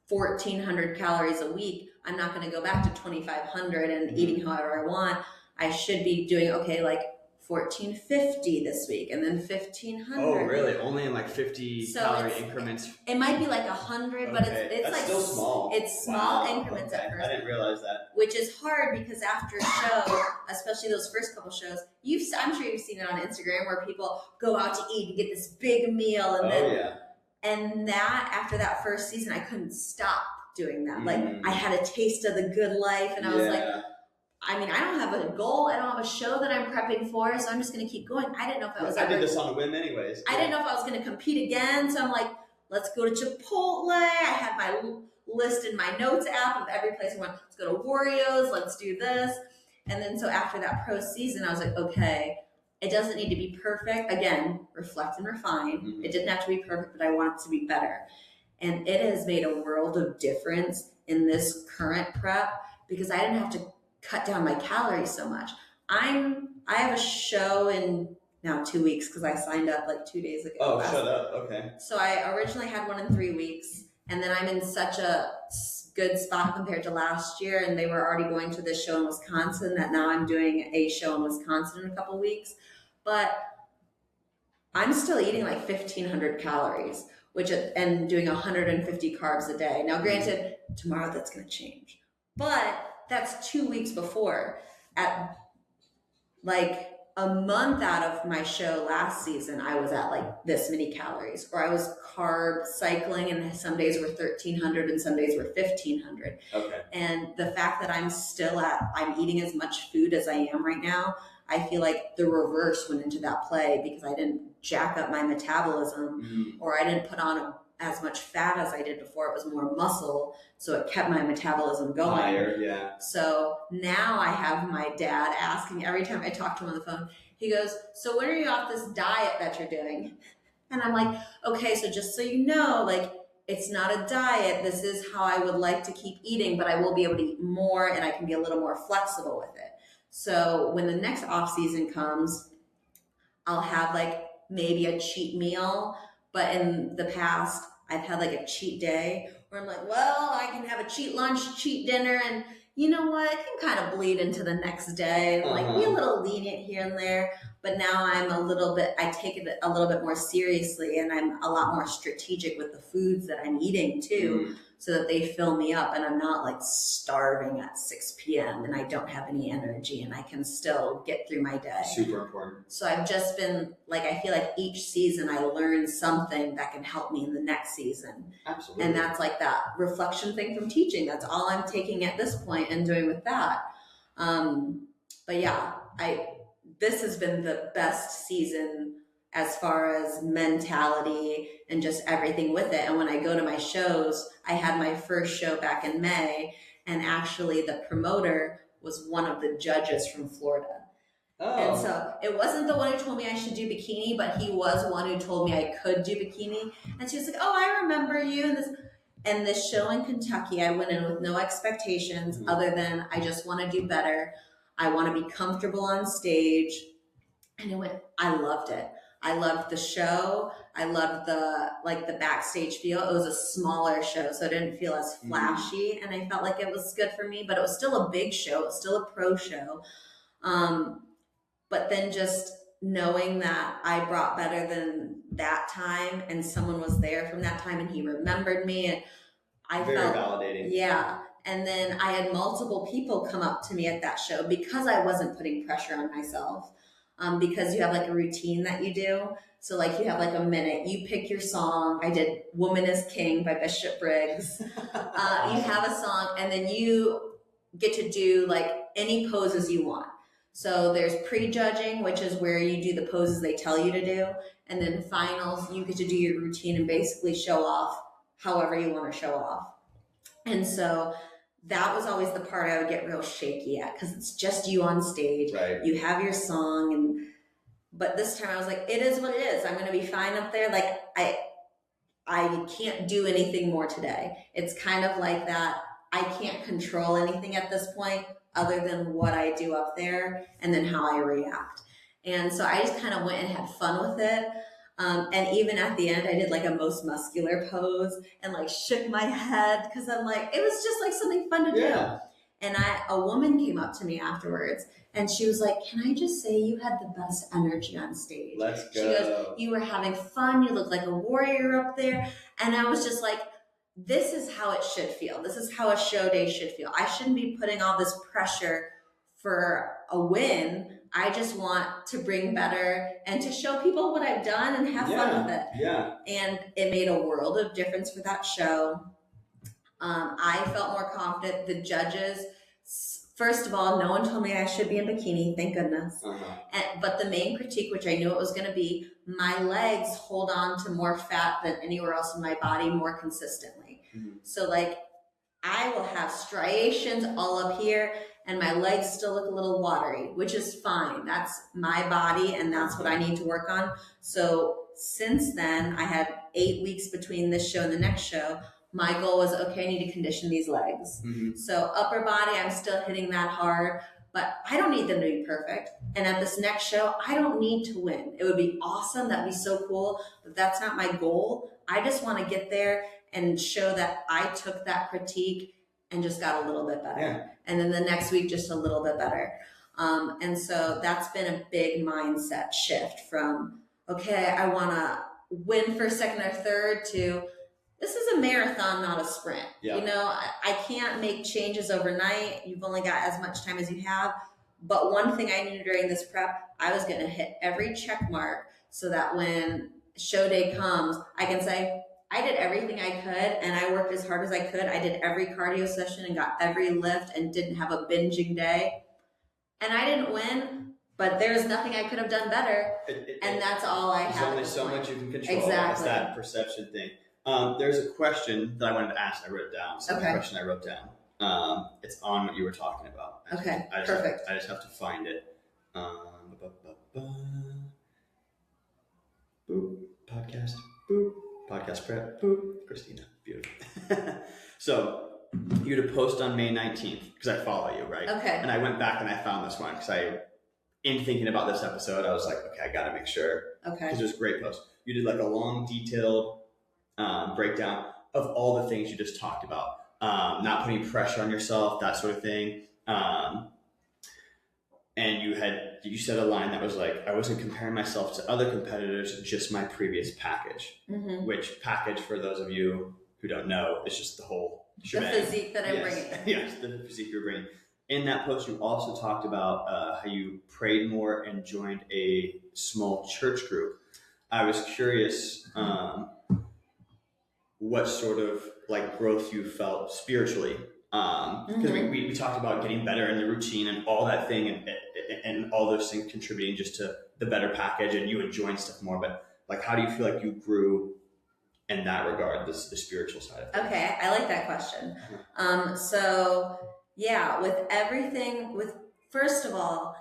1,400 calories a week, I'm not going to go back to 2,500 and eating however I want. I should be doing, okay, like 1450 this week, and then 1500. Oh, really? Only in like 50 calorie increments? It might be like 100, but it's That's like still small. It's small increments at first. I didn't realize that. Which is hard because after a show, especially those first couple shows, I'm sure you've seen it on Instagram where people go out to eat and get this big meal, and and that after that first season, I couldn't stop doing that. Like I had a taste of the good life, and I was like, I mean, I don't have a goal. I don't have a show that I'm prepping for, so I'm just going to keep going. I didn't know if I was. I did this on a whim, anyways. I didn't know if I was going to compete again, so I'm like, let's go to Chipotle. I had my list in my notes app of every place I went. Let's go to Wario's. Let's do this, and then so after that pro season, I was like, okay, it doesn't need to be perfect. Again, reflect and refine. It didn't have to be perfect, but I want it to be better, and it has made a world of difference in this current prep because I didn't have to cut down my calories so much. I have a show in now 2 weeks because I signed up like 2 days ago. Oh, shut up. Okay. So I originally had one in 3 weeks, and then I'm in such a good spot compared to last year, and they were already going to this show in Wisconsin that now I'm doing a show in Wisconsin in a couple weeks. But I'm still eating like 1,500 calories, and doing 150 carbs a day. Now, granted, tomorrow that's going to change, but that's 2 weeks before. At like a month out of my show last season, I was at like this many calories, or I was carb cycling, and some days were 1,300 and some days were 1,500. Okay. And the fact that I'm eating as much food as I am right now, I feel like the reverse went into that play because I didn't jack up my metabolism, or I didn't put on as much fat as I did before. It was more muscle, so it kept my metabolism going. Higher, yeah. So now I have my dad asking every time I talk to him on the phone, he goes, so when are you off this diet that you're doing? And I'm like, okay, so just so you know, like, it's not a diet. This is how I would like to keep eating, but I will be able to eat more, and I can be a little more flexible with it. So when the next off season comes, I'll have like maybe a cheat meal. But in the past, I've had like a cheat day where I'm like, well, I can have a cheat lunch, cheat dinner, and you know what? It can kind of bleed into the next day. Like be a little lenient here and there. But now I take it a little bit more seriously, and I'm a lot more strategic with the foods that I'm eating too, so that they fill me up and I'm not like starving at 6 p.m. and I don't have any energy and I can still get through my day. Super important. So I've just been like, I feel like each season I learn something that can help me in the next season. Absolutely. And that's like that reflection thing from teaching. That's all I'm taking at this point and doing with that. But yeah, this has been the best season as far as mentality and just everything with it. And when I go to my shows, I had my first show back in May, and actually the promoter was one of the judges from Florida. Oh. And so it wasn't the one who told me I should do bikini, but he was one who told me I could do bikini. And she was like, oh, I remember you. And this show in Kentucky, I went in with no expectations other than I just want to do better. I want to be comfortable on stage. And I loved it. I loved the show. I loved the backstage feel. It was a smaller show, so it didn't feel as flashy, and I felt like it was good for me, but it was still a big show. It was still a pro show. But then just knowing that I brought better than that time, and someone was there from that time and he remembered me, and I felt validating. Yeah. And then I had multiple people come up to me at that show because I wasn't putting pressure on myself. Because you have like a routine that you do. So like you have like a minute, you pick your song. I did Woman is King by Bishop Briggs. You have a song, and then you get to do like any poses you want. So there's pre-judging, which is where you do the poses they tell you to do. And then finals, you get to do your routine and basically show off however you want to show off. And so that was always the part I would get real shaky at, because it's just you on stage. Right. You have your song, but this time I was like, it is what it is. I'm going to be fine up there. Like I can't do anything more today. It's kind of like that. I can't control anything at this point other than what I do up there and then how I react. And so I just kind of went and had fun with it. And even at the end, I did like a most muscular pose and like shook my head because I'm like, it was just like something fun to do. And a woman came up to me afterwards and she was like, can I just say you had the best energy on stage? Let's go. She goes, you were having fun. You looked like a warrior up there. And I was just like, this is how it should feel. This is how a show day should feel. I shouldn't be putting all this pressure for a win. I just want to bring better and to show people what I've done and have fun with it. Yeah. And it made a world of difference for that show. I felt more confident. The judges, first of all, no one told me I should be in bikini, thank goodness. But the main critique, which I knew it was going to be, my legs hold on to more fat than anywhere else in my body more consistently. So like I will have striations all up here and my legs still look a little watery, which is fine. That's my body and that's what I need to work on. So since then, I had 8 weeks between this show and the next show. My goal was, okay, I need to condition these legs. So upper body, I'm still hitting that hard, but I don't need them to be perfect. And at this next show, I don't need to win. It would be awesome. That'd be so cool, but that's not my goal. I just want to get there and show that I took that critique and just got a little bit better. Yeah. And then the next week, just a little bit better. And so that's been a big mindset shift from, okay, I want to win first, second, or third to this is a marathon, not a sprint. You know, I can't make changes overnight. You've only got as much time as you have. But one thing I knew during this prep, I was going to hit every check mark so that when show day comes, I can say, I did everything I could and I worked as hard as I could. I did every cardio session and got every lift and didn't have a binging day. And I didn't win, but there's nothing I could have done better. And that's all I have. There's only so much you can control. Exactly. It's that perception thing. There's a question that I wanted to ask. I wrote it down. So the question I wrote down. It's on what you were talking about. Perfect. I just have to find it. Boop. Podcast. Boop. Podcast prep. Boop. Kristina. Beautiful. So you had a post on May 19th because I follow you, right? Okay. And I went back and I found this one because in thinking about this episode, I was like, okay, I got to make sure. Okay. Because it was a great post. You did like a long, detailed breakdown of all the things you just talked about. Not putting pressure on yourself, that sort of thing. And you said a line that was like, I wasn't comparing myself to other competitors, just my previous package. Which package, for those of you who don't know, is just the whole shebang. The physique that I'm bringing. Yes, the physique you're bringing. In that post, you also talked about how you prayed more and joined a small church group. I was curious what sort of like growth you felt spiritually. Because we talked about getting better in the routine and all that thing and all those things contributing just to the better package and you enjoying stuff more. But like, how do you feel like you grew in that regard, the spiritual side of things? Okay, I like that question. So yeah, with everything, first of all,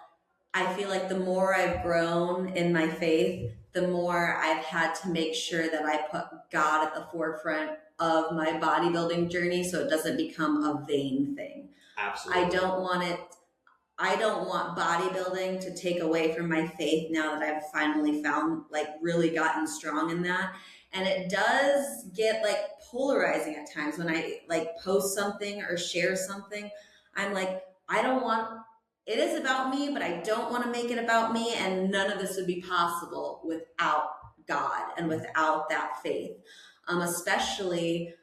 I feel like the more I've grown in my faith, the more I've had to make sure that I put God at the forefront of my bodybuilding journey so it doesn't become a vain thing. Absolutely. I don't want bodybuilding to take away from my faith now that I've finally found, like, really gotten strong in that. And it does get like polarizing at times when I like post something or share something. I'm like, it is about me, but I don't want to make it about me. And none of this would be possible without God and without that faith. Especially,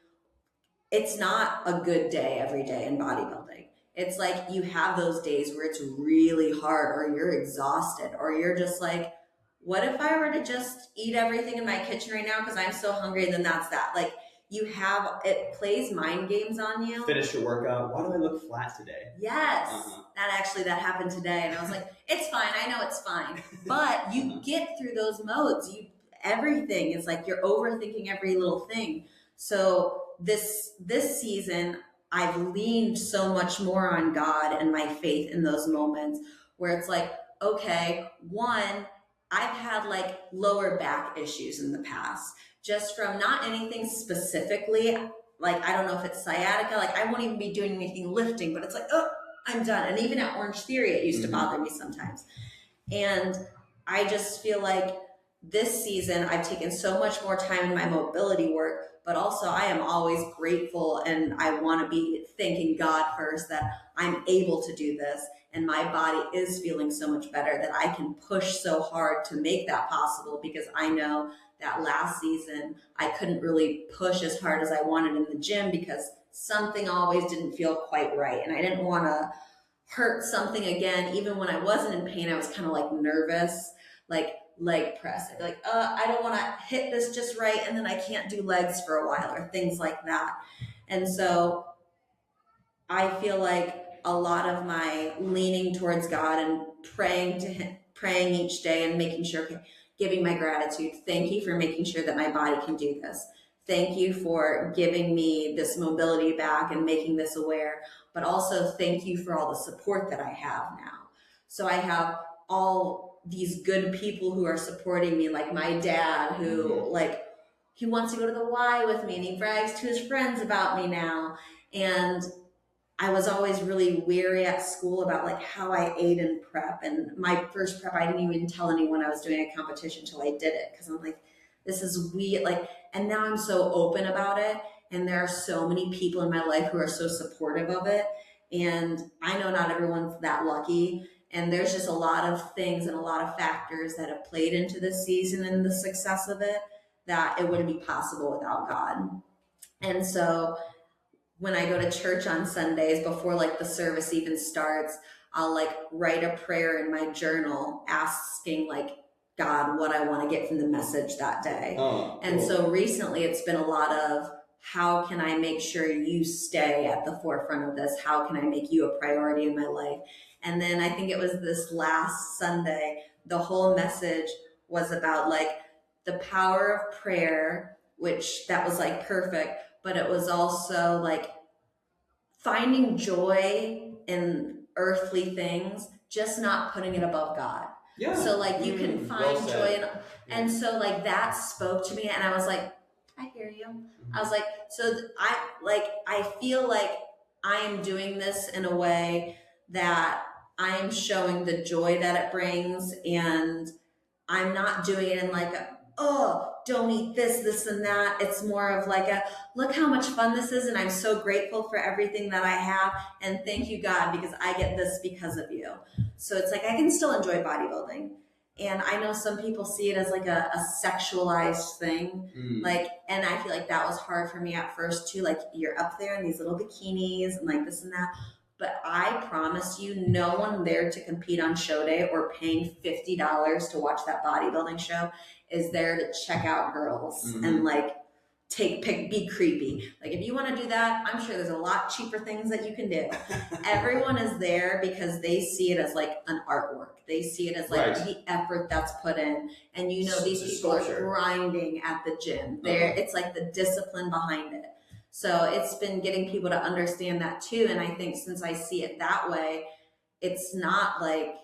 it's not a good day every day in bodybuilding. It's like you have those days where it's really hard or you're exhausted or you're just like, what if I were to just eat everything in my kitchen right now because I'm so hungry, and then that's that. Like, it plays mind games on you. Finish your workout. Why do I look flat today? Yes. That happened today. And I was like, it's fine. I know it's fine. But you get through those modes. Everything is like you're overthinking every little thing. So this season, I've leaned so much more on God and my faith in those moments where it's like, okay, one, I've had like lower back issues in the past, just from not anything specifically. Like, I don't know if it's sciatica, like I won't even be doing anything lifting, but it's like, oh, I'm done. And even at Orange Theory, it used to bother me sometimes. And I just feel like this season, I've taken so much more time in my mobility work, but also I am always grateful, and I want to be thanking God first that I'm able to do this, and my body is feeling so much better that I can push so hard to make that possible, because I know that last season I couldn't really push as hard as I wanted in the gym because something always didn't feel quite right, and I didn't want to hurt something again. Even when I wasn't in pain, I was kind of like nervous, like leg press. I'd be like, I don't want to hit this just right, and then I can't do legs for a while, or things like that. And so I feel like a lot of my leaning towards God and praying to Him, praying each day and making sure, giving my gratitude. Thank you for making sure that my body can do this. Thank you for giving me this mobility back and making this aware, but also thank you for all the support that I have now. So I have all these good people who are supporting me, like my dad, who like, he wants to go to the Y with me and he brags to his friends about me now. And I was always really weary at school about like how I ate in prep. And my first prep, I didn't even tell anyone I was doing a competition till I did it, because I'm like, this is weird. Like, and now I'm so open about it. And there are so many people in my life who are so supportive of it. And I know not everyone's that lucky. And there's just a lot of things and a lot of factors that have played into this season and the success of it, that it wouldn't be possible without God. And so when I go to church on Sundays, before like the service even starts, I'll like write a prayer in my journal asking like God what I want to get from the message that day. And so recently it's been a lot of, how can I make sure you stay at the forefront of this? How can I make you a priority in my life? And then I think it was this last Sunday, the whole message was about like the power of prayer, which that was like perfect, but it was also like finding joy in earthly things, just not putting it above God. Yeah. So like you can find joy in, and so like that spoke to me, and I was like, I hear you. I was like, so I feel like I am doing this in a way that I am showing the joy that it brings, and I'm not doing it in like a, oh, don't eat this and that. It's more of like a, look how much fun this is, and I'm so grateful for everything that I have, and thank you, God, because I get this because of you. So it's like I can still enjoy bodybuilding. And I know some people see it as like a sexualized thing. Like, and I feel like that was hard for me at first too. Like, you're up there in these little bikinis and like this and that. But I promise you, no one there to compete on show day or paying $50 to watch that bodybuilding show is there to check out girls and like be creepy. Like, if you want to do that, I'm sure there's a lot cheaper things that you can do. Everyone is there because they see it as like an artwork. They see it as like the effort that's put in. And you know, these people are grinding at the gym. It's like the discipline behind it. So it's been getting people to understand that too. And I think since I see it that way, it's not like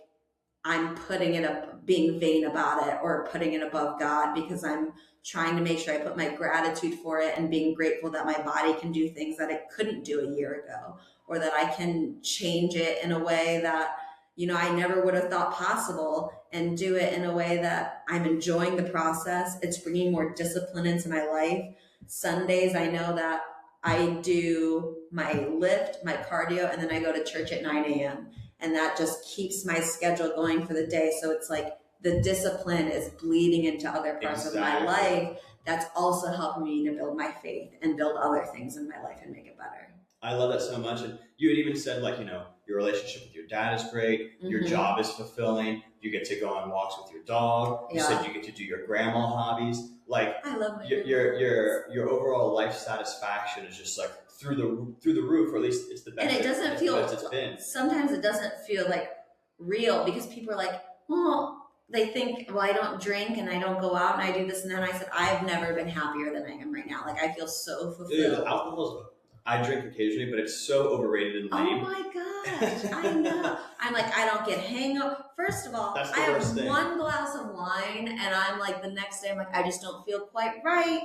I'm putting it up, being vain about it or putting it above God, because I'm trying to make sure I put my gratitude for it and being grateful that my body can do things that it couldn't do a year ago, or that I can change it in a way that, you know, I never would have thought possible, and do it in a way that I'm enjoying the process. It's bringing more discipline into my life. Sundays, I know that I do my lift, my cardio, and then I go to church at 9 a.m. And that just keeps my schedule going for the day. So it's like the discipline is bleeding into other parts of my life. That's also helping me to build my faith and build other things in my life and make it better. I love that so much. And you had even said, like, you know, your relationship with your dad is great. Your job is fulfilling. You get to go on walks with your dog. You said you get to do your grandma hobbies. Like, I love your overall life satisfaction is just like through the roof, or at least it's the best. And it doesn't feel, it's been. Sometimes it doesn't feel like real, because people are like, well, they think, well, I don't drink and I don't go out and I do this and that. And I said, I've never been happier than I am right now. Like, I feel so fulfilled. Dude, alcohol, I drink occasionally, but it's so overrated and lame. Oh my gosh, I know. I'm like, I don't get hangover. First of all, I have one glass of wine and I'm like, the next day I'm like, I just don't feel quite right.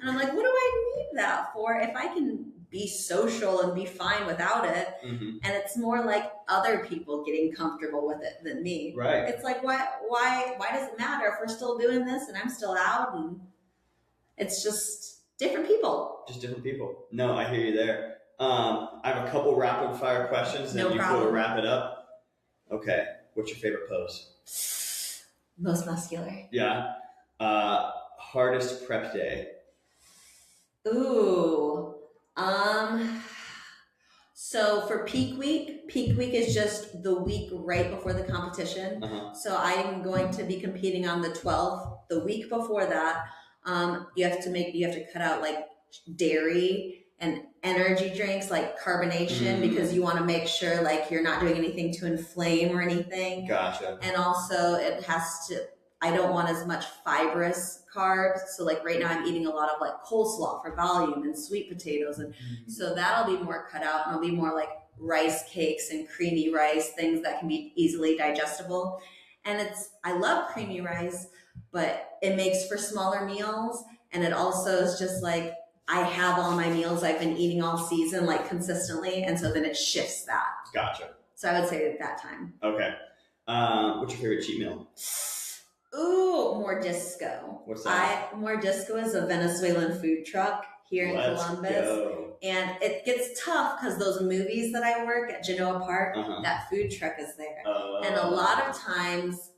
And I'm like, what do I need that for? If I can be social and be fine without it. Mm-hmm. And it's more like other people getting comfortable with it than me. Right. It's like, why does it matter if we're still doing this and I'm still out? And it's just different people. Just different people. No, I hear you there. I have a couple rapid fire questions, and No then you problem. go to wrap it up. Okay. What's your favorite pose? Most muscular. Yeah. Hardest prep day. Ooh. So for peak week is just the week right before the competition. Uh-huh. So I'm going to be competing on the 12th. The week before that, you have to cut out like dairy and energy drinks, like carbonation, because you want to make sure like you're not doing anything to inflame or anything. Gotcha. And also I don't want as much fibrous carbs. So like right now I'm eating a lot of like coleslaw for volume and sweet potatoes. And so that'll be more cut out, and it'll be more like rice cakes and creamy rice, things that can be easily digestible. And I love creamy rice, but it makes for smaller meals. And it also is just like, I have all my meals I've been eating all season, like consistently. And so then it shifts that. Gotcha. So I would say at that time. Okay. What's your favorite cheat meal? Ooh, Mordisco. What's that? Mordisco is a Venezuelan food truck here in Columbus. Go. And it gets tough because those movies that I work at Genoa Park, that food truck is there. And a lot of times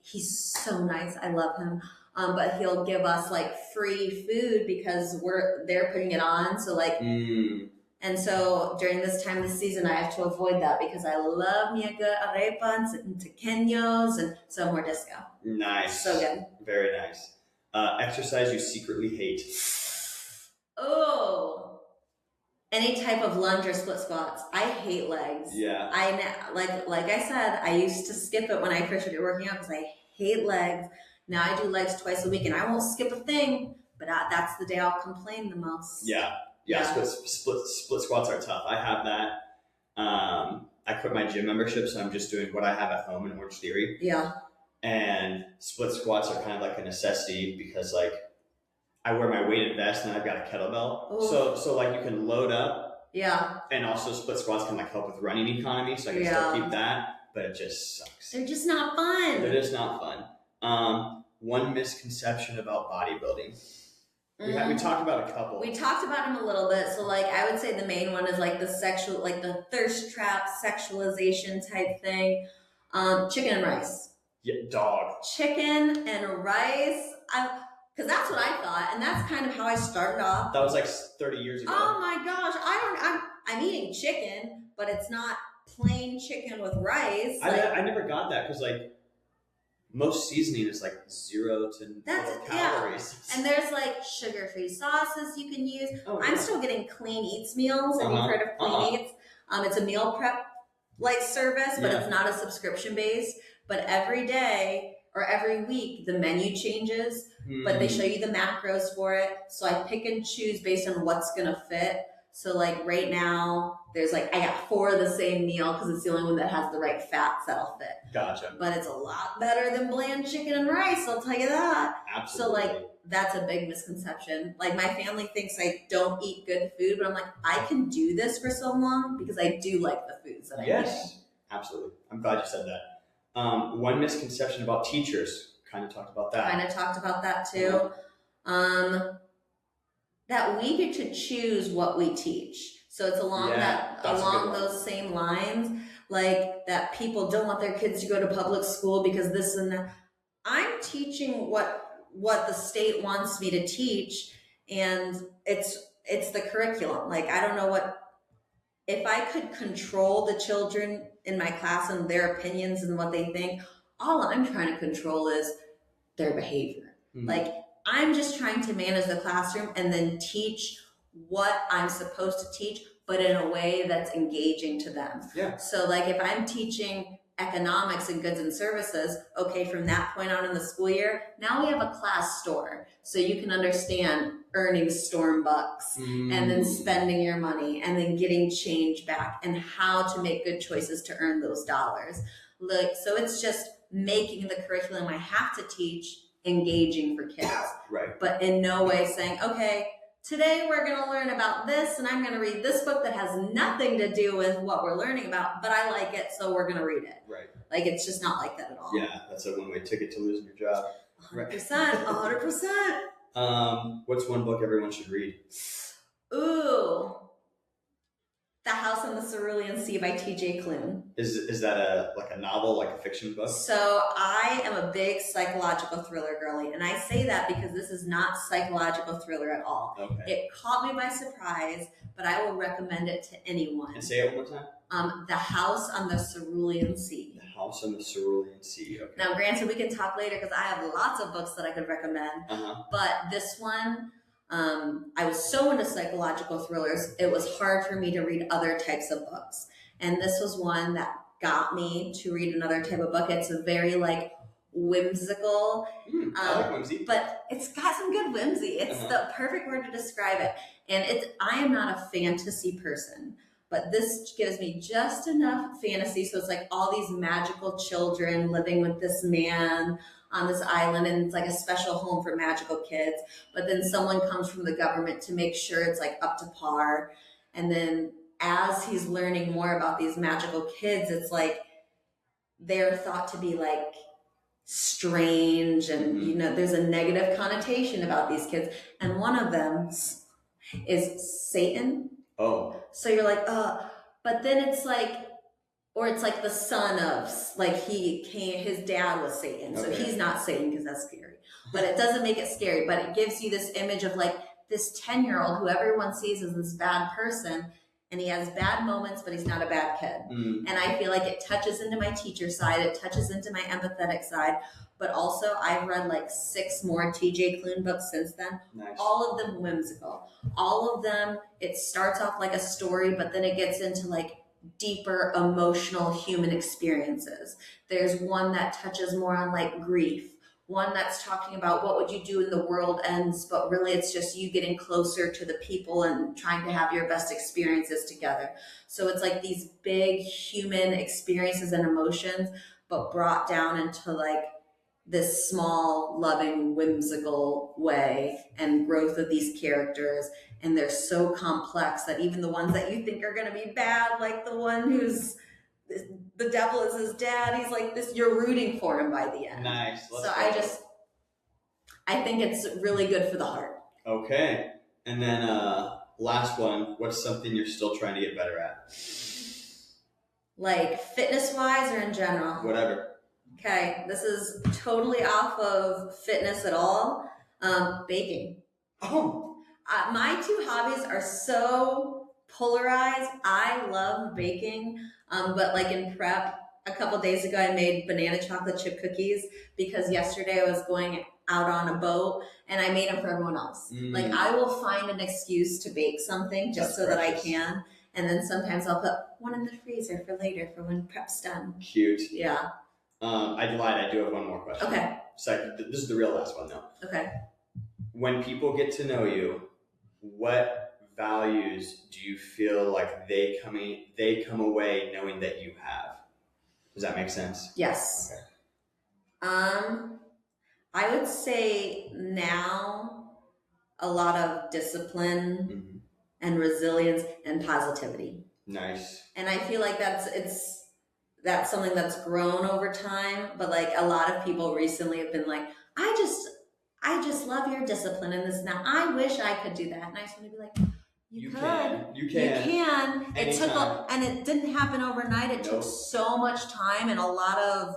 he's so nice. I love him. But he'll give us like free food because they're putting it on. So like, and so during this time of the season, I have to avoid that because I love me a good arepa and tequeños and so Mordisco. Nice. So good. Very nice. Exercise you secretly hate. Oh, any type of lunge or split squats. I hate legs. Yeah. Like I said, I used to skip it when I first started working out because I hate legs. Now I do legs twice a week, and I won't skip a thing, but that's the day I'll complain the most. Yeah. Split squats are tough. I have that. I quit my gym membership, so I'm just doing what I have at home in Orange Theory. Yeah. And split squats are kind of like a necessity because like I wear my weighted vest and I've got a kettlebell. Ooh. So like you can load up. Yeah. And also split squats can like help with running economy, so I can still keep that, but it just sucks. They're just not fun. They're just not fun. One misconception about bodybuilding. We talked about a couple. We talked about them a little bit. So like I would say the main one is like the thirst trap sexualization type thing. Chicken and rice. Yeah, dog. Chicken and rice. Because that's what I thought, and that's kind of how I started off. That was like 30 years ago. Oh my gosh, I'm eating chicken, but it's not plain chicken with rice. I never got that because like most seasoning is like 0 to calories. Yeah. And there's like sugar-free sauces you can use. Oh, I'm still getting Clean Eats meals. Have you heard of Clean Eats? It's a meal prep like service, but it's not a subscription based. But every day or every week the menu changes, but they show you the macros for it. So I pick and choose based on what's gonna fit. So like right now, there's like, I got 4 of the same meal because it's the only one that has the right fats that'll fit. Gotcha. But it's a lot better than bland chicken and rice, I'll tell you that. Absolutely. So like, that's a big misconception. Like my family thinks I don't eat good food, but I'm like, I can do this for so long because I do like the foods that I eat. Yes, absolutely. I'm glad you said that. One misconception about teachers, kind of talked about that. Kind of talked about that too. That we get to choose what we teach. So it's along those same lines, like that people don't want their kids to go to public school because this and that. I'm teaching what the state wants me to teach, and it's the curriculum. Like I don't know if I could control the children in my class and their opinions and what they think, all I'm trying to control is their behavior. Like I'm just trying to manage the classroom and then teach what I'm supposed to teach, but in a way that's engaging to them. Yeah. So like if I'm teaching economics and goods and services, okay, from that point on in the school year, now we have a class store. So you can understand earning storm bucks and then spending your money and then getting change back and how to make good choices to earn those dollars. Like, so it's just making the curriculum I have to teach engaging for kids. Right. But in no way saying, okay, today we're going to learn about this, and I'm going to read this book that has nothing to do with what we're learning about, but I like it, so we're going to read it. Right. Like, it's just not like that at all. Yeah, that's a one-way ticket to losing your job. 100%, 100%. What's one book everyone should read? Ooh. The House on the Cerulean Sea by T.J. Klune. Is that a novel, like a fiction book? So I am a big psychological thriller girly, and I say that because this is not psychological thriller at all. Okay. It caught me by surprise, but I will recommend it to anyone. And say it one more time. The House on the Cerulean Sea. The House on the Cerulean Sea. Okay. Now, granted, we can talk later because I have lots of books that I could recommend, but this one, I was so into psychological thrillers, it was hard for me to read other types of books. And this was one that got me to read another type of book. It's a very whimsical, I like whimsy. but it's got some good whimsy. It's the perfect word to describe it. And I am not a fantasy person, but this gives me just enough fantasy. So it's like all these magical children living with this man on this island, and it's like a special home for magical kids. But then someone comes from the government to make sure it's like up to par. And then as he's learning more about these magical kids, it's like they're thought to be like strange, and there's a negative connotation about these kids. And one of them is Satan. Oh. So you're like, but then it's like, or it's like the son of, his dad was Satan. So he's not Satan because that's scary. But it doesn't make it scary. But it gives you this image of like this 10-year-old who everyone sees as this bad person. And he has bad moments, but he's not a bad kid. And I feel like it touches into my teacher side. It touches into my empathetic side. But also I've read 6 more T.J. Klune books since then. Nice. All of them whimsical. All of them, it starts off like a story, but then it gets into deeper emotional human experiences. There's one that touches more on grief. One that's talking about what would you do when the world ends, but really it's just you getting closer to the people and trying to have your best experiences together. So it's like these big human experiences and emotions, but brought down into this small, loving, whimsical way, and growth of these characters. And they're so complex that even the ones that you think are going to be bad, like the one who's the devil is his dad, he's like this, you're rooting for him by the end. Nice. I think it's really good for the heart. Okay. And then last one, what's something you're still trying to get better at? Fitness wise or in general? Whatever. Okay, this is totally off of fitness at all. Baking. Oh. My 2 hobbies are so polarized. I love baking, but in prep, a couple days ago, I made banana chocolate chip cookies because yesterday I was going out on a boat and I made them for everyone else. I will find an excuse to bake something just that I can. And then sometimes I'll put one in the freezer for later for when prep's done. Cute. Yeah. I lied. I do have one more question. Okay. So this is the real last one, though. Okay. When people get to know you, what values do you feel like they come away knowing that you have? Does that make sense? Yes. Okay. I would say now a lot of discipline and resilience and positivity. Nice. And I feel like that's something that's grown over time, but a lot of people recently have been like, I just love your discipline in this. Now I wish I could do that. And I just want to be like, you can. It took and it didn't happen overnight. It took so much time and a lot of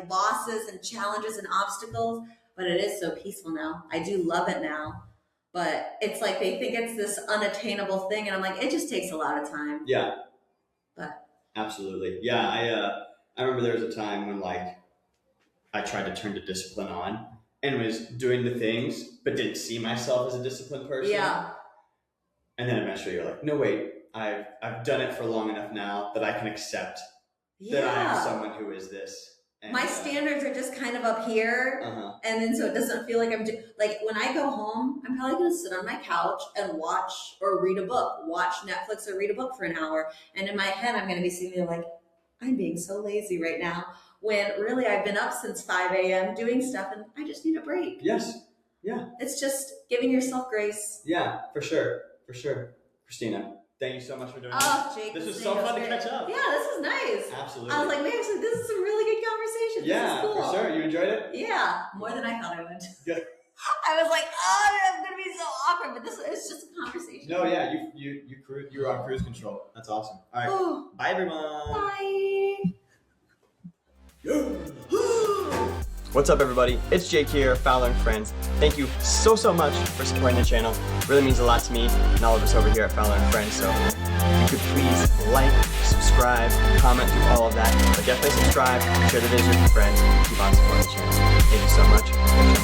losses and challenges and obstacles, but it is so peaceful now. I do love it now. But it's they think it's this unattainable thing, and I'm like, it just takes a lot of time. Yeah. But absolutely. Yeah, I remember there was a time when I tried to turn the discipline on and was doing the things but didn't see myself as a disciplined person. Yeah. And then eventually you're like, no wait, I've done it for long enough now that I can accept that I am someone who is this. And, my standards are just kind of up here, and then so it doesn't feel like I'm when I go home, I'm probably going to sit on my couch and watch or read a book, watch Netflix or read a book for an hour, and in my head I'm going to be sitting there like, I'm being so lazy right now, when really I've been up since 5 a.m. doing stuff and I just need a break. Yes. Yeah. It's just giving yourself grace. Yeah, for sure. Kristina, thank you so much for doing this. Oh, Jake, This was so fun to catch up. Yeah, this was nice. Absolutely. I was like, man, this is some really good conversation. Yeah, this is cool. for sure. You enjoyed it? Yeah, more than I thought I would. Good. I was like, oh, I'm gonna be so awkward, but it's just a conversation. No, yeah, you were on cruise control. That's awesome. All right, bye everyone. Bye. What's up, everybody? It's Jake here, Fowler and Friends. Thank you so much for supporting the channel. It really means a lot to me and all of us over here at Fowler and Friends. So if you could please like, subscribe, comment, do all of that. But definitely subscribe, share the videos with your friends, keep on supporting the channel. Thank you so much.